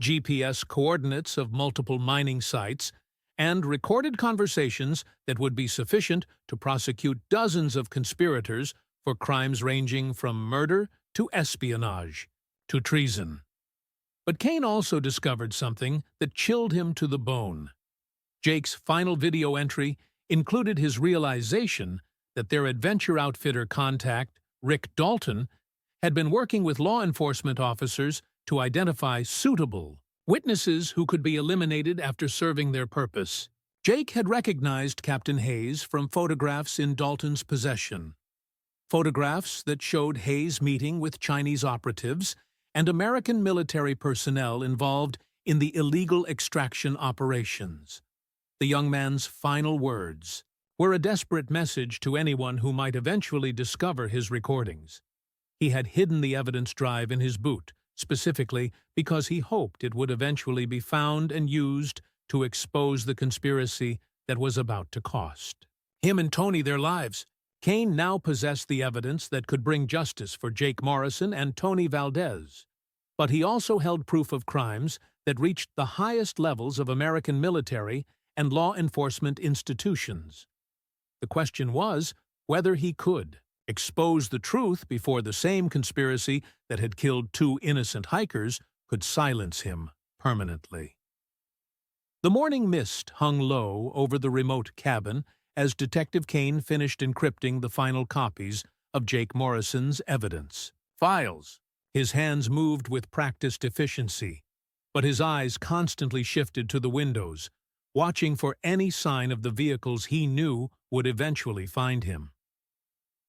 GPS coordinates of multiple mining sites, and recorded conversations that would be sufficient to prosecute dozens of conspirators for crimes ranging from murder to espionage to treason. But Kane also discovered something that chilled him to the bone. Jake's final video entry included his realization that their adventure outfitter contact, Rick Dalton, had been working with law enforcement officers to identify suitable witnesses who could be eliminated after serving their purpose. Jake had recognized Captain Hayes from photographs in Dalton's possession. Photographs that showed Hayes meeting with Chinese operatives and American military personnel involved in the illegal extraction operations. The young man's final words were a desperate message to anyone who might eventually discover his recordings. He had hidden the evidence drive in his boot, specifically because he hoped it would eventually be found and used to expose the conspiracy that was about to cost him and Tony their lives. Kane now possessed the evidence that could bring justice for Jake Morrison and Tony Valdez. But he also held proof of crimes that reached the highest levels of American military and law enforcement institutions. The question was whether he could expose the truth before the same conspiracy that had killed two innocent hikers could silence him permanently. The morning mist hung low over the remote cabin as Detective Kane finished encrypting the final copies of Jake Morrison's evidence files. His hands moved with practiced efficiency, but his eyes constantly shifted to the windows, watching for any sign of the vehicles he knew would eventually find him.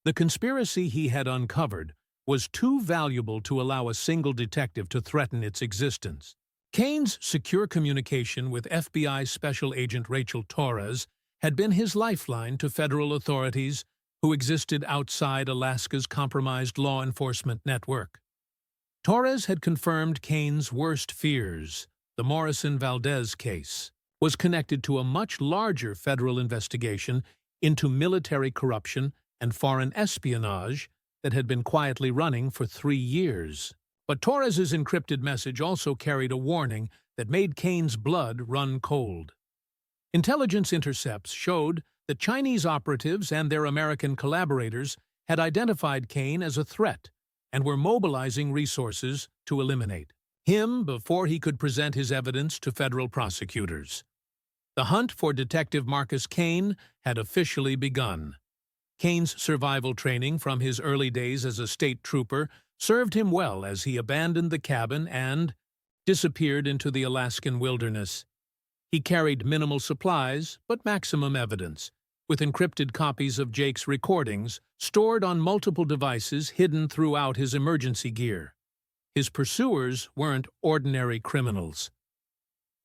The conspiracy he had uncovered was too valuable to allow a single detective to threaten its existence. Kane's secure communication with FBI Special Agent Rachel Torres had been his lifeline to federal authorities who existed outside Alaska's compromised law enforcement network. Torres had confirmed Kane's worst fears. The Morrison-Valdez case was connected to a much larger federal investigation into military corruption and foreign espionage that had been quietly running for 3 years. But Torres's encrypted message also carried a warning that made Kane's blood run cold. Intelligence intercepts showed that Chinese operatives and their American collaborators had identified Kane as a threat and were mobilizing resources to eliminate him before he could present his evidence to federal prosecutors. The hunt for Detective Marcus Kane had officially begun. Kane's survival training from his early days as a state trooper served him well as he abandoned the cabin and disappeared into the Alaskan wilderness. He carried minimal supplies, but maximum evidence, with encrypted copies of Jake's recordings stored on multiple devices hidden throughout his emergency gear. His pursuers weren't ordinary criminals.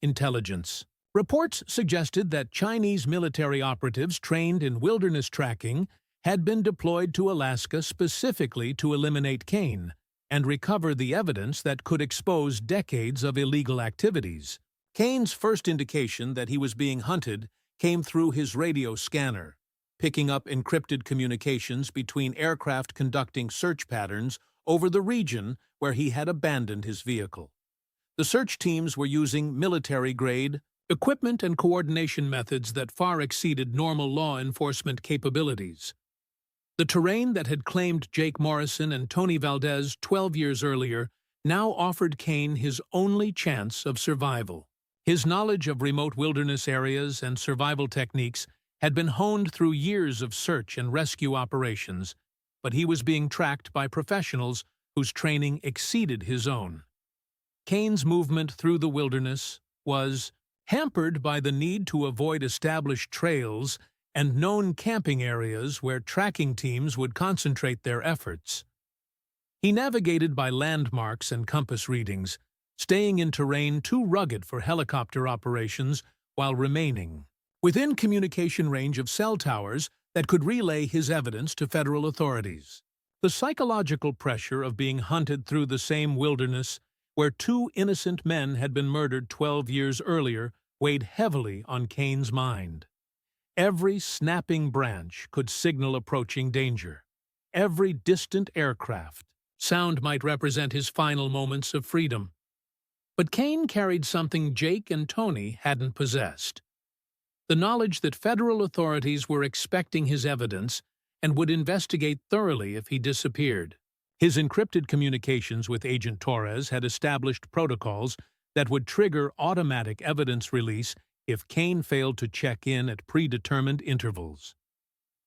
Intelligence. Reports suggested that Chinese military operatives trained in wilderness tracking had been deployed to Alaska specifically to eliminate Kane and recover the evidence that could expose decades of illegal activities. Kane's first indication that he was being hunted came through his radio scanner, picking up encrypted communications between aircraft conducting search patterns over the region where he had abandoned his vehicle. The search teams were using military-grade equipment and coordination methods that far exceeded normal law enforcement capabilities. The terrain that had claimed Jake Morrison and Tony Valdez 12 years earlier now offered Kane his only chance of survival. His knowledge of remote wilderness areas and survival techniques had been honed through years of search and rescue operations, but he was being tracked by professionals whose training exceeded his own. Kane's movement through the wilderness was hampered by the need to avoid established trails and known camping areas where tracking teams would concentrate their efforts. He navigated by landmarks and compass readings, staying in terrain too rugged for helicopter operations while remaining within communication range of cell towers that could relay his evidence to federal authorities. The psychological pressure of being hunted through the same wilderness where two innocent men had been murdered 12 years earlier weighed heavily on Kane's mind. Every snapping branch could signal approaching danger. Every distant aircraft sound might represent his final moments of freedom. But Kane carried something Jake and Tony hadn't possessed: the knowledge that federal authorities were expecting his evidence and would investigate thoroughly if he disappeared. His encrypted communications with Agent Torres had established protocols that would trigger automatic evidence release if Kane failed to check in at predetermined intervals.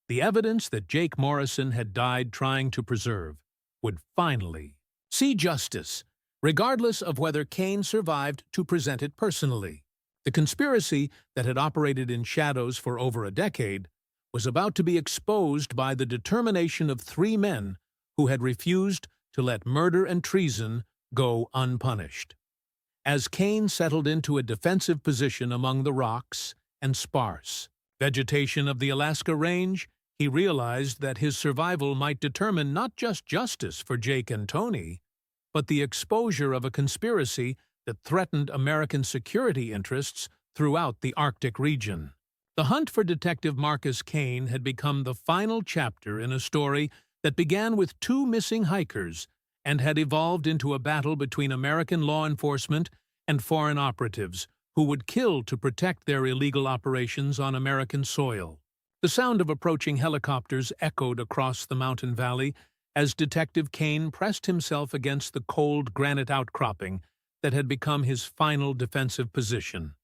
The evidence that Jake Morrison had died trying to preserve would finally see justice, regardless of whether Kane survived to present it personally. The conspiracy that had operated in shadows for over a decade was about to be exposed by the determination of three men who had refused to let murder and treason go unpunished. As Kane settled into a defensive position among the rocks and sparse vegetation of the Alaska Range, he realized that his survival might determine not just justice for Jake and Tony, but the exposure of a conspiracy that threatened American security interests throughout the Arctic region. The hunt for Detective Marcus Kane had become the final chapter in a story that began with two missing hikers and had evolved into a battle between American law enforcement and foreign operatives who would kill to protect their illegal operations on American soil. The sound of approaching helicopters echoed across the mountain valley as Detective Kane pressed himself against the cold granite outcropping that had become his final defensive position.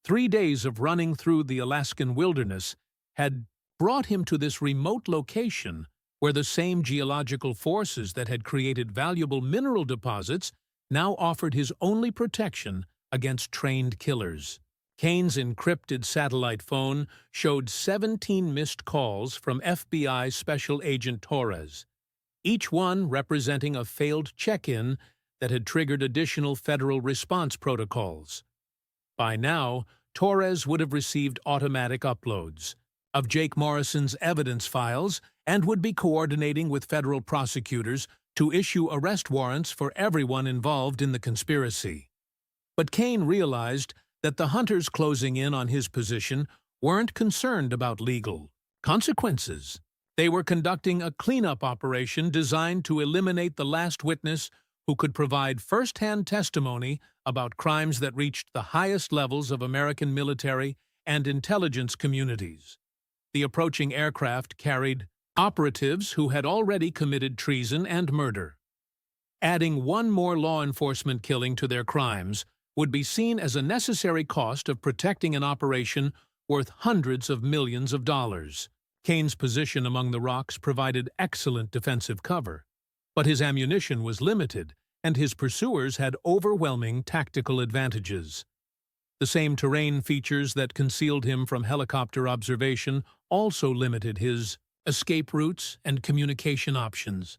3 days of running through the Alaskan wilderness had brought him to this remote location where the same geological forces that had created valuable mineral deposits now offered his only protection against trained killers. Kane's encrypted satellite phone showed 17 missed calls from FBI Special Agent Torres, each one representing a failed check-in that had triggered additional federal response protocols. By now, Torres would have received automatic uploads of Jake Morrison's evidence files and would be coordinating with federal prosecutors to issue arrest warrants for everyone involved in the conspiracy. But Kane realized that the hunters closing in on his position weren't concerned about legal consequences. They were conducting a cleanup operation designed to eliminate the last witness who could provide first-hand testimony about crimes that reached the highest levels of American military and intelligence communities. The approaching aircraft carried operatives who had already committed treason and murder. Adding one more law enforcement killing to their crimes would be seen as a necessary cost of protecting an operation worth hundreds of millions of dollars. Kane's position among the rocks provided excellent defensive cover, but his ammunition was limited, and his pursuers had overwhelming tactical advantages. The same terrain features that concealed him from helicopter observation also limited his escape routes and communication options.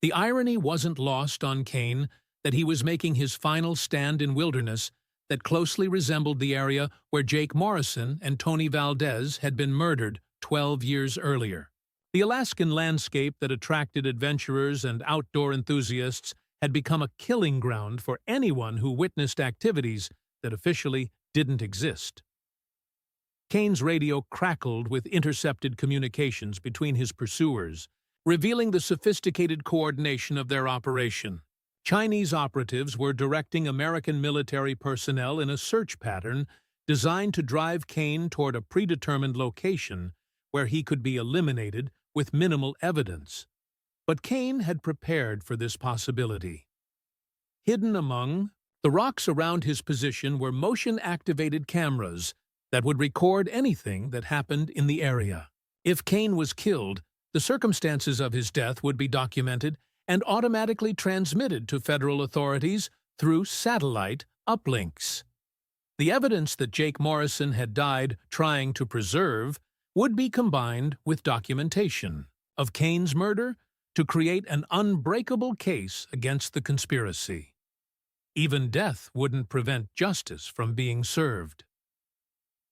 The irony wasn't lost on Kane that he was making his final stand in wilderness that closely resembled the area where Jake Morrison and Tony Valdez had been murdered 12 years earlier. The Alaskan landscape that attracted adventurers and outdoor enthusiasts had become a killing ground for anyone who witnessed activities that officially didn't exist. Kane's radio crackled with intercepted communications between his pursuers, revealing the sophisticated coordination of their operation. Chinese operatives were directing American military personnel in a search pattern designed to drive Kane toward a predetermined location where he could be eliminated with minimal evidence. But Kane had prepared for this possibility. Hidden among the rocks around his position were motion-activated cameras that would record anything that happened in the area. If Kane was killed, the circumstances of his death would be documented and automatically transmitted to federal authorities through satellite uplinks. The evidence that Jake Morrison had died trying to preserve would be combined with documentation of Kane's murder to create an unbreakable case against the conspiracy. Even death wouldn't prevent justice from being served.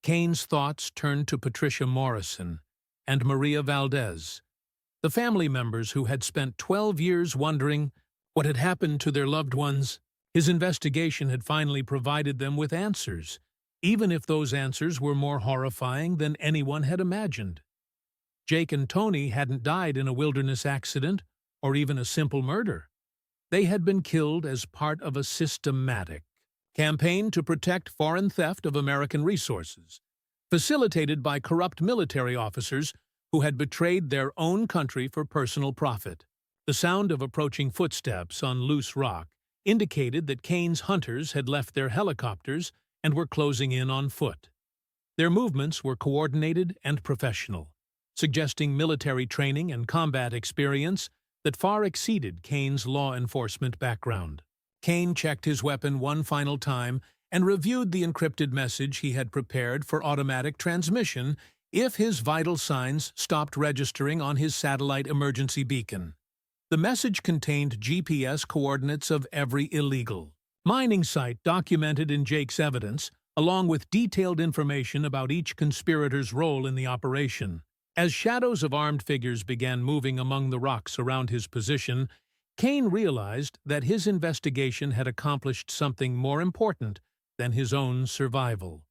Kane's thoughts turned to Patricia Morrison and Maria Valdez, the family members who had spent 12 years wondering what had happened to their loved ones. His investigation had finally provided them with answers, even if those answers were more horrifying than anyone had imagined. Jake and Tony hadn't died in a wilderness accident or even a simple murder. They had been killed as part of a systematic campaign to protect foreign theft of American resources, facilitated by corrupt military officers who had betrayed their own country for personal profit. The sound of approaching footsteps on loose rock indicated that Kane's hunters had left their helicopters and were closing in on foot. Their movements were coordinated and professional, suggesting military training and combat experience that far exceeded Kane's law enforcement background. Kane checked his weapon one final time and reviewed the encrypted message he had prepared for automatic transmission if his vital signs stopped registering on his satellite emergency beacon. The message contained GPS coordinates of every illegal mining site documented in Jake's evidence, along with detailed information about each conspirator's role in the operation. As shadows of armed figures began moving among the rocks around his position, Kane realized that his investigation had accomplished something more important than his own survival.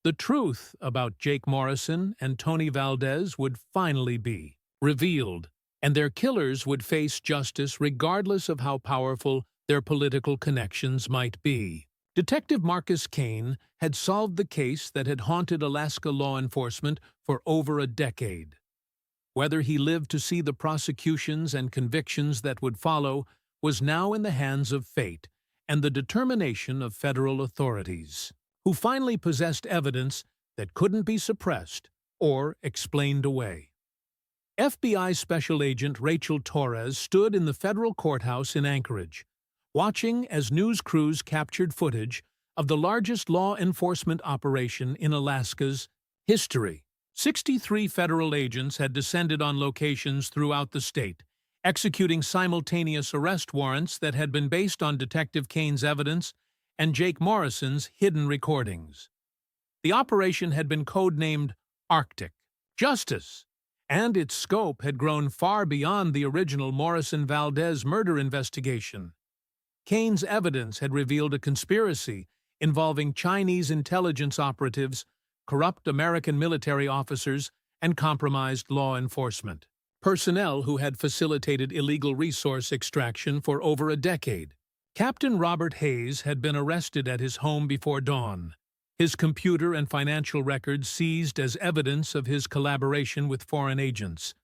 The truth about Jake Morrison and Tony Valdez would finally be revealed, and their killers would face justice regardless of how powerful their political connections might be. Detective Marcus Kane had solved the case that had haunted Alaska law enforcement for over a decade. Whether he lived to see the prosecutions and convictions that would follow was now in the hands of fate and the determination of federal authorities, who finally possessed evidence that couldn't be suppressed or explained away. FBI Special Agent Rachel Torres stood in the federal courthouse in Anchorage, watching as news crews captured footage of the largest law enforcement operation in Alaska's history. 63 federal agents had descended on locations throughout the state, executing simultaneous arrest warrants that had been based on Detective Kane's evidence and Jake Morrison's hidden recordings. The operation had been codenamed Arctic Justice, and its scope had grown far beyond the original Morrison-Valdez murder investigation. Kane's evidence had revealed a conspiracy involving Chinese intelligence operatives, corrupt American military officers, and compromised law enforcement personnel who had facilitated illegal resource extraction for over a decade. Captain Robert Hayes had been arrested at his home before dawn, his computer and financial records seized as evidence of his collaboration with foreign agents.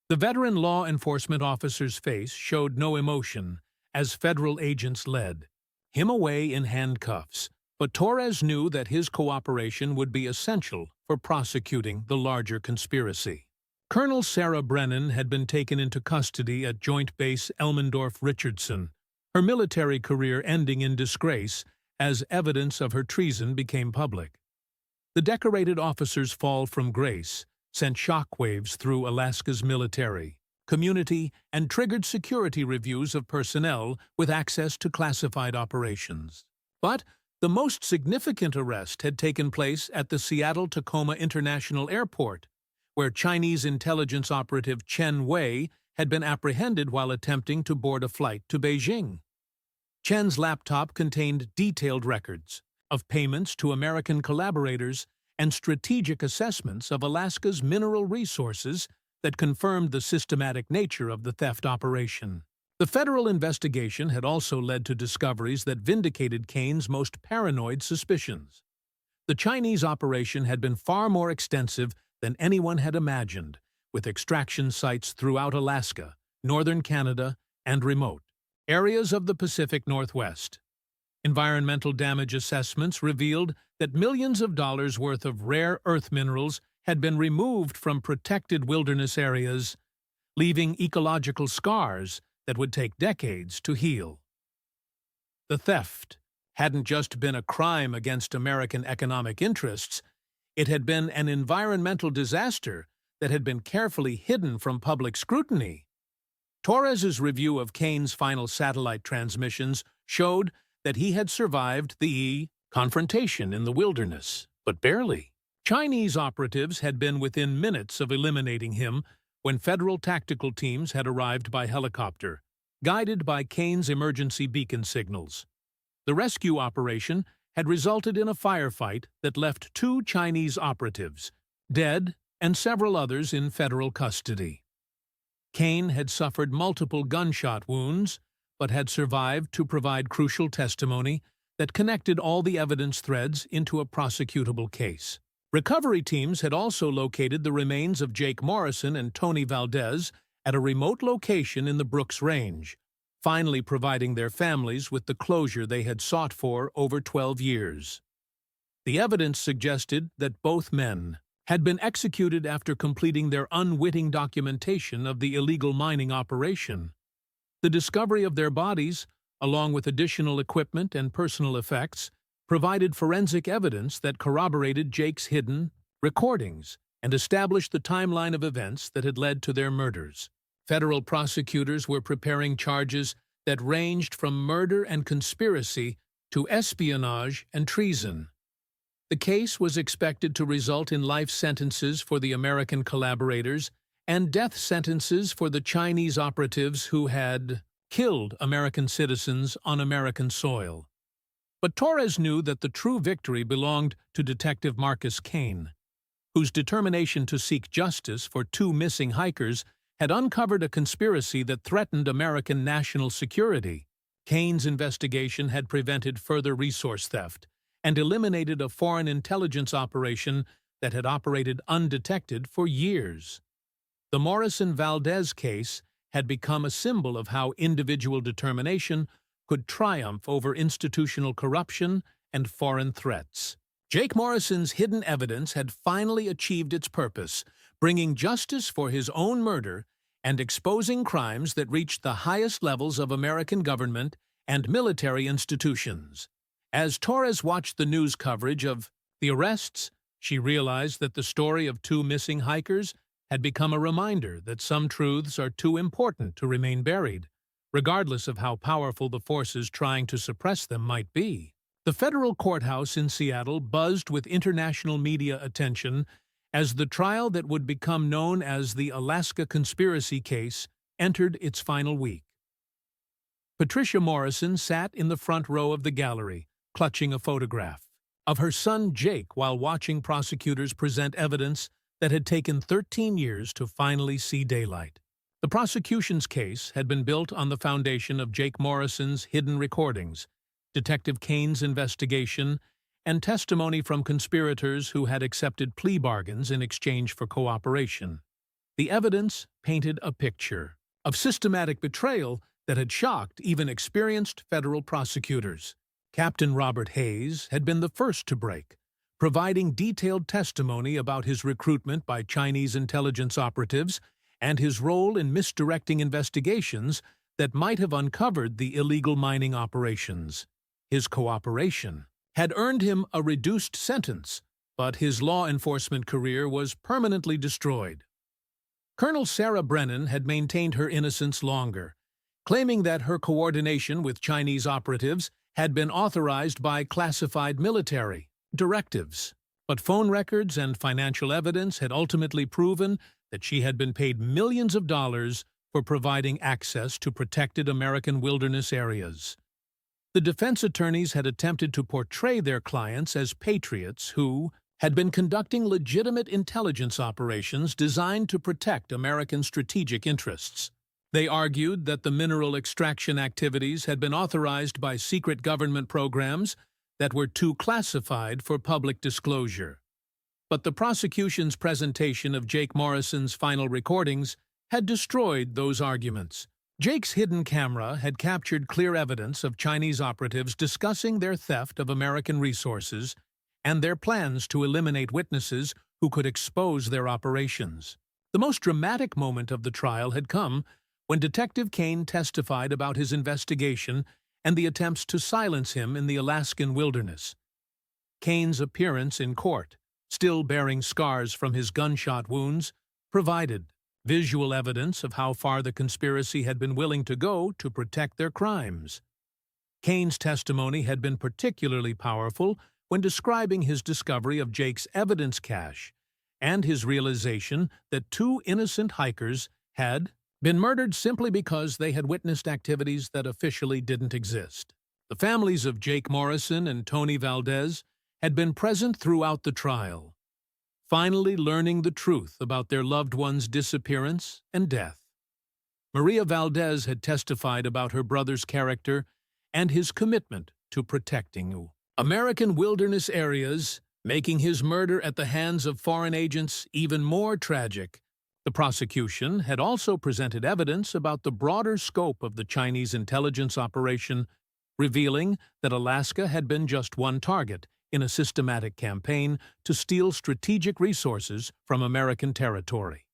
The veteran law enforcement officer's face showed no emotion as federal agents led him away in handcuffs. But Torres knew that his cooperation would be essential for prosecuting the larger conspiracy. Colonel Sarah Brennan had been taken into custody at Joint Base Elmendorf-Richardson, her military career ending in disgrace as evidence of her treason became public. The decorated officer's fall from grace sent shockwaves through Alaska's military, community, and triggered security reviews of personnel with access to classified operations. But the most significant arrest had taken place at the Seattle-Tacoma International Airport, where Chinese intelligence operative Chen Wei had been apprehended while attempting to board a flight to Beijing. Chen's laptop contained detailed records of payments to American collaborators and strategic assessments of Alaska's mineral resources that confirmed the systematic nature of the theft operation. The federal investigation had also led to discoveries that vindicated Kane's most paranoid suspicions. The Chinese operation had been far more extensive than anyone had imagined, with extraction sites throughout Alaska, northern Canada, and remote areas of the Pacific Northwest. Environmental damage assessments revealed that millions of dollars worth of rare earth minerals had been removed from protected wilderness areas, leaving ecological scars that would take decades to heal. The theft hadn't just been a crime against American economic interests, it had been an environmental disaster that had been carefully hidden from public scrutiny. Torres's review of Kane's final satellite transmissions showed that he had survived the confrontation in the wilderness, but barely. Chinese operatives had been within minutes of eliminating him when federal tactical teams had arrived by helicopter, guided by Kane's emergency beacon signals. The rescue operation had resulted in a firefight that left 2 Chinese operatives dead and several others in federal custody. Kane had suffered multiple gunshot wounds, but had survived to provide crucial testimony that connected all the evidence threads into a prosecutable case. Recovery teams had also located the remains of Jake Morrison and Tony Valdez at a remote location in the Brooks Range, finally providing their families with the closure they had sought for over 12 years. The evidence suggested that both men had been executed after completing their unwitting documentation of the illegal mining operation. The discovery of their bodies, along with additional equipment and personal effects, provided forensic evidence that corroborated Jake's hidden recordings and established the timeline of events that had led to their murders. Federal prosecutors were preparing charges that ranged from murder and conspiracy to espionage and treason. The case was expected to result in life sentences for the American collaborators and death sentences for the Chinese operatives who had killed American citizens on American soil. But Torres knew that the true victory belonged to Detective Marcus Kane, whose determination to seek justice for 2 missing hikers had uncovered a conspiracy that threatened American national security. Kane's investigation had prevented further resource theft and eliminated a foreign intelligence operation that had operated undetected for years. The Morrison-Valdez case had become a symbol of how individual determination could triumph over institutional corruption and foreign threats. Jake Morrison's hidden evidence had finally achieved its purpose, bringing justice for his own murder and exposing crimes that reached the highest levels of American government and military institutions. As Torres watched the news coverage of the arrests, she realized that the story of 2 missing hikers had become a reminder that some truths are too important to remain buried, regardless of how powerful the forces trying to suppress them might be. The federal courthouse in Seattle buzzed with international media attention as the trial that would become known as the Alaska Conspiracy Case entered its final week. Patricia Morrison sat in the front row of the gallery, clutching a photograph of her son Jake while watching prosecutors present evidence that had taken 13 years to finally see daylight. The prosecution's case had been built on the foundation of Jake Morrison's hidden recordings, Detective Kane's investigation, and testimony from conspirators who had accepted plea bargains in exchange for cooperation. The evidence painted a picture of systematic betrayal that had shocked even experienced federal prosecutors. Captain Robert Hayes had been the first to break, providing detailed testimony about his recruitment by Chinese intelligence operatives and his role in misdirecting investigations that might have uncovered the illegal mining operations. His cooperation had earned him a reduced sentence, but his law enforcement career was permanently destroyed. Colonel Sarah Brennan had maintained her innocence longer, claiming that her coordination with Chinese operatives had been authorized by classified military directives. But phone records and financial evidence had ultimately proven that she had been paid millions of dollars for providing access to protected American wilderness areas. The defense attorneys had attempted to portray their clients as patriots who had been conducting legitimate intelligence operations designed to protect American strategic interests. They argued that the mineral extraction activities had been authorized by secret government programs that were too classified for public disclosure. But the prosecution's presentation of Jake Morrison's final recordings had destroyed those arguments. Jake's hidden camera had captured clear evidence of Chinese operatives discussing their theft of American resources and their plans to eliminate witnesses who could expose their operations. The most dramatic moment of the trial had come when Detective Kane testified about his investigation and the attempts to silence him in the Alaskan wilderness. Kane's appearance in court, still bearing scars from his gunshot wounds, provided visual evidence of how far the conspiracy had been willing to go to protect their crimes. Kane's testimony had been particularly powerful when describing his discovery of Jake's evidence cache and his realization that two innocent hikers had been murdered simply because they had witnessed activities that officially didn't exist. The families of Jake Morrison and Tony Valdez had been present throughout the trial, finally learning the truth about their loved one's disappearance and death. Maria Valdez had testified about her brother's character and his commitment to protecting American wilderness areas, making his murder at the hands of foreign agents even more tragic. The prosecution had also presented evidence about the broader scope of the Chinese intelligence operation, revealing that Alaska had been just one target in a systematic campaign to steal strategic resources from American territory.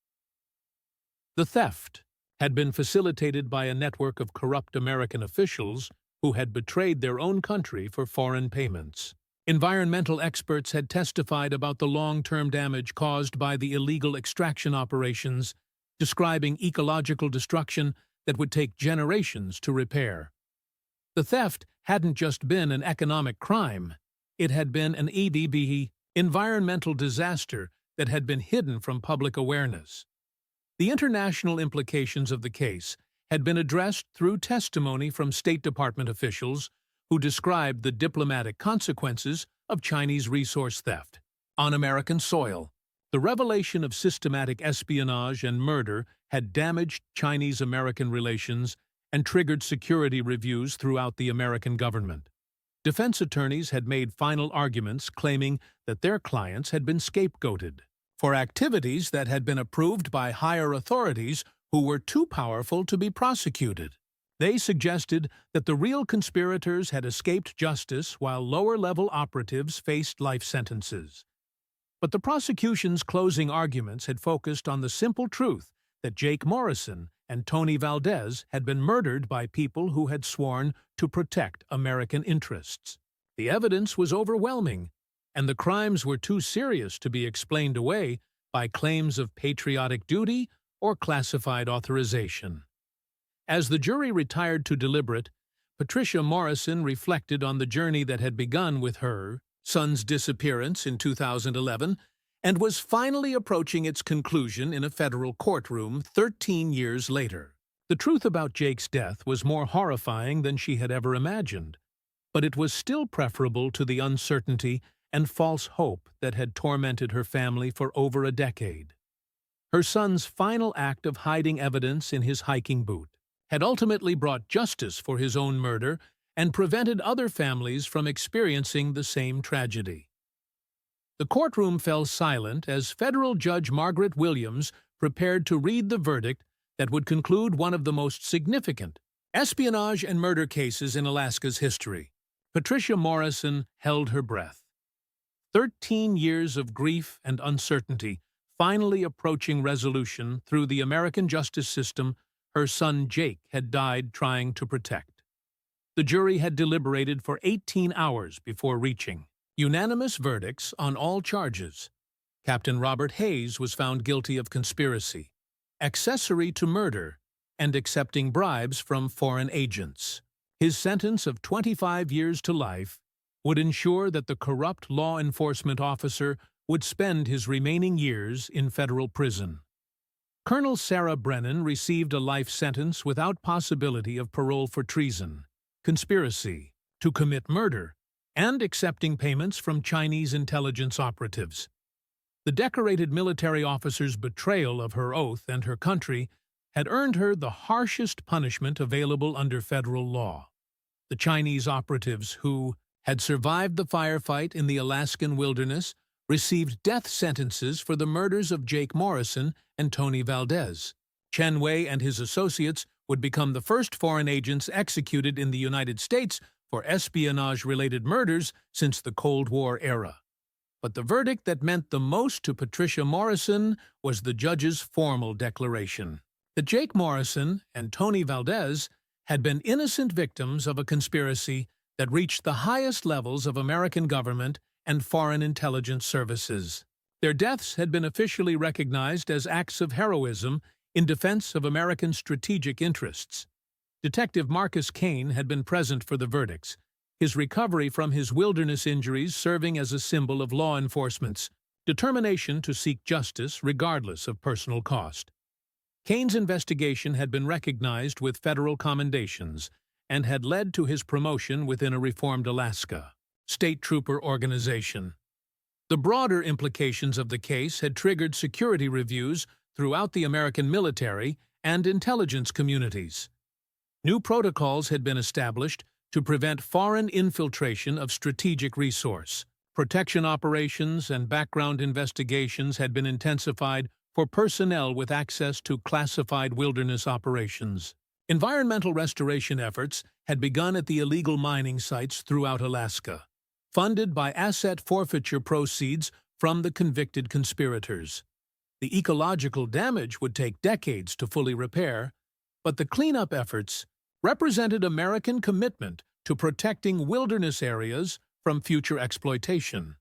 The theft had been facilitated by a network of corrupt American officials who had betrayed their own country for foreign payments. Environmental experts had testified about the long-term damage caused by the illegal extraction operations, describing ecological destruction that would take generations to repair. The theft hadn't just been an economic crime. It had been an environmental disaster that had been hidden from public awareness. The international implications of the case had been addressed through testimony from State Department officials who described the diplomatic consequences of Chinese resource theft. On American soil, the revelation of systematic espionage and murder had damaged Chinese-American relations and triggered security reviews throughout the American government. Defense attorneys had made final arguments claiming that their clients had been scapegoated for activities that had been approved by higher authorities who were too powerful to be prosecuted. They suggested that the real conspirators had escaped justice while lower-level operatives faced life sentences. But the prosecution's closing arguments had focused on the simple truth that Jake Morrison and Tony Valdez had been murdered by people who had sworn to protect American interests. The evidence was overwhelming, and the crimes were too serious to be explained away by claims of patriotic duty or classified authorization. As the jury retired to deliberate, Patricia Morrison reflected on the journey that had begun with her son's disappearance in 2011 and was finally approaching its conclusion in a federal courtroom 13 years later. The truth about Jake's death was more horrifying than she had ever imagined, but it was still preferable to the uncertainty and false hope that had tormented her family for over a decade. Her son's final act of hiding evidence in his hiking boot had ultimately brought justice for his own murder and prevented other families from experiencing the same tragedy. The courtroom fell silent as Federal Judge Margaret Williams prepared to read the verdict that would conclude one of the most significant Espionage and murder cases in Alaska's history. Patricia Morrison held her breath. 13 years of grief and uncertainty, finally approaching resolution through the American justice system her son Jake had died trying to protect. The jury had deliberated for 18 hours before reaching unanimous verdicts on all charges. Captain Robert Hayes was found guilty of conspiracy, accessory to murder, and accepting bribes from foreign agents. His sentence of 25 years to life would ensure that the corrupt law enforcement officer would spend his remaining years in federal prison. Colonel Sarah Brennan received a life sentence without possibility of parole for treason, conspiracy to commit murder, and accepting payments from Chinese intelligence operatives. The decorated military officer's betrayal of her oath and her country had earned her the harshest punishment available under federal law. The Chinese operatives who had survived the firefight in the Alaskan wilderness received death sentences for the murders of Jake Morrison and Tony Valdez. Chen Wei and his associates would become the first foreign agents executed in the United States for espionage-related murders since the Cold War era. But the verdict that meant the most to Patricia Morrison was the judge's formal declaration that Jake Morrison and Tony Valdez had been innocent victims of a conspiracy that reached the highest levels of American government and foreign intelligence services. Their deaths had been officially recognized as acts of heroism in defense of American strategic interests. Detective Marcus Kane had been present for the verdicts, his recovery from his wilderness injuries serving as a symbol of law enforcement's determination to seek justice regardless of personal cost. Kane's investigation had been recognized with federal commendations and had led to his promotion within a reformed Alaska State Trooper organization. The broader implications of the case had triggered security reviews throughout the American military and intelligence communities. New protocols had been established to prevent foreign infiltration of strategic resource. Protection operations and background investigations had been intensified for personnel with access to classified wilderness operations. Environmental restoration efforts had begun at the illegal mining sites throughout Alaska, funded by asset forfeiture proceeds from the convicted conspirators. The ecological damage would take decades to fully repair, but the cleanup efforts represented American commitment to protecting wilderness areas from future exploitation.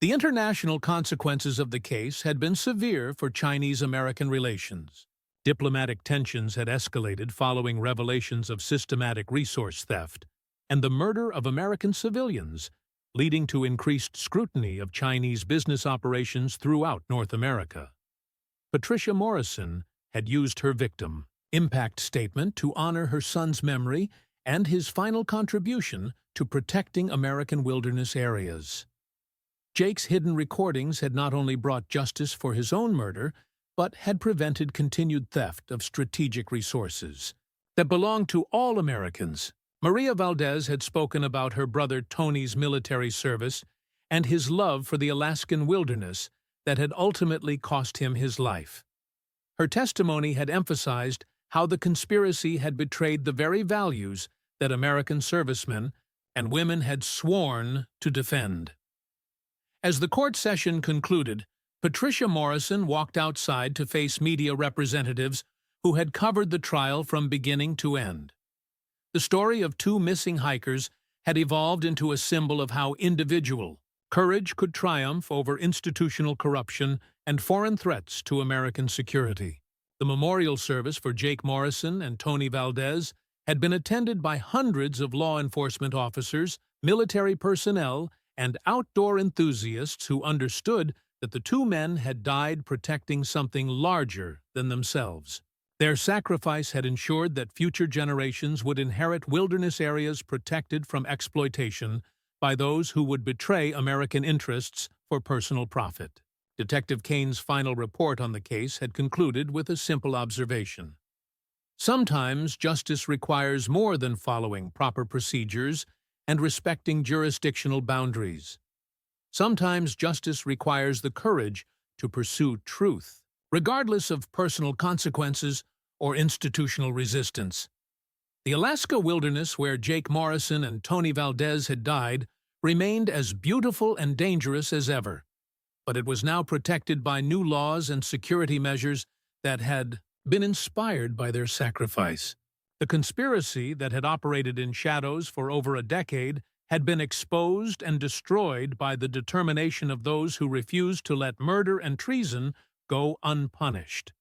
The international consequences of the case had been severe for Chinese-American relations. Diplomatic tensions had escalated following revelations of systematic resource theft and the murder of American civilians, leading to increased scrutiny of Chinese business operations throughout North America. Patricia Morrison had used her victim impact statement to honor her son's memory and his final contribution to protecting American wilderness areas. Jake's hidden recordings had not only brought justice for his own murder, but had prevented continued theft of strategic resources that belonged to all Americans. Maria Valdez had spoken about her brother Tony's military service and his love for the Alaskan wilderness that had ultimately cost him his life. Her testimony had emphasized how the conspiracy had betrayed the very values that American servicemen and women had sworn to defend. As the court session concluded, Patricia Morrison walked outside to face media representatives who had covered the trial from beginning to end. The story of two missing hikers had evolved into a symbol of how individual courage could triumph over institutional corruption and foreign threats to American security. The memorial service for Jake Morrison and Tony Valdez had been attended by hundreds of law enforcement officers, military personnel, and outdoor enthusiasts who understood that the two men had died protecting something larger than themselves. Their sacrifice had ensured that future generations would inherit wilderness areas protected from exploitation by those who would betray American interests for personal profit. Detective Kane's final report on the case had concluded with a simple observation. Sometimes justice requires more than following proper procedures and respecting jurisdictional boundaries. Sometimes justice requires the courage to pursue truth, regardless of personal consequences or institutional resistance. The Alaska wilderness where Jake Morrison and Tony Valdez had died remained as beautiful and dangerous as ever, but it was now protected by new laws and security measures that had been inspired by their sacrifice. The conspiracy that had operated in shadows for over a decade had been exposed and destroyed by the determination of those who refused to let murder and treason go unpunished.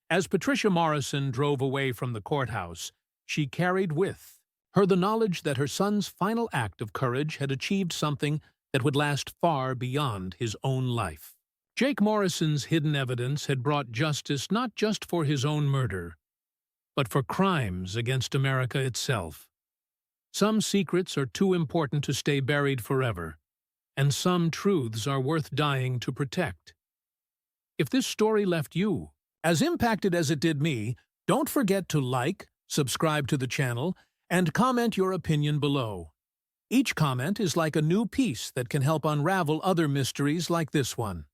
As Patricia Morrison drove away from the courthouse, she carried with her the knowledge that her son's final act of courage had achieved something that would last far beyond his own life. Jake Morrison's hidden evidence had brought justice not just for his own murder, but for crimes against America itself. Some secrets are too important to stay buried forever, and some truths are worth dying to protect. If this story left you as impacted as it did me, don't forget to like, subscribe to the channel, and comment your opinion below. Each comment is like a new piece that can help unravel other mysteries like this one.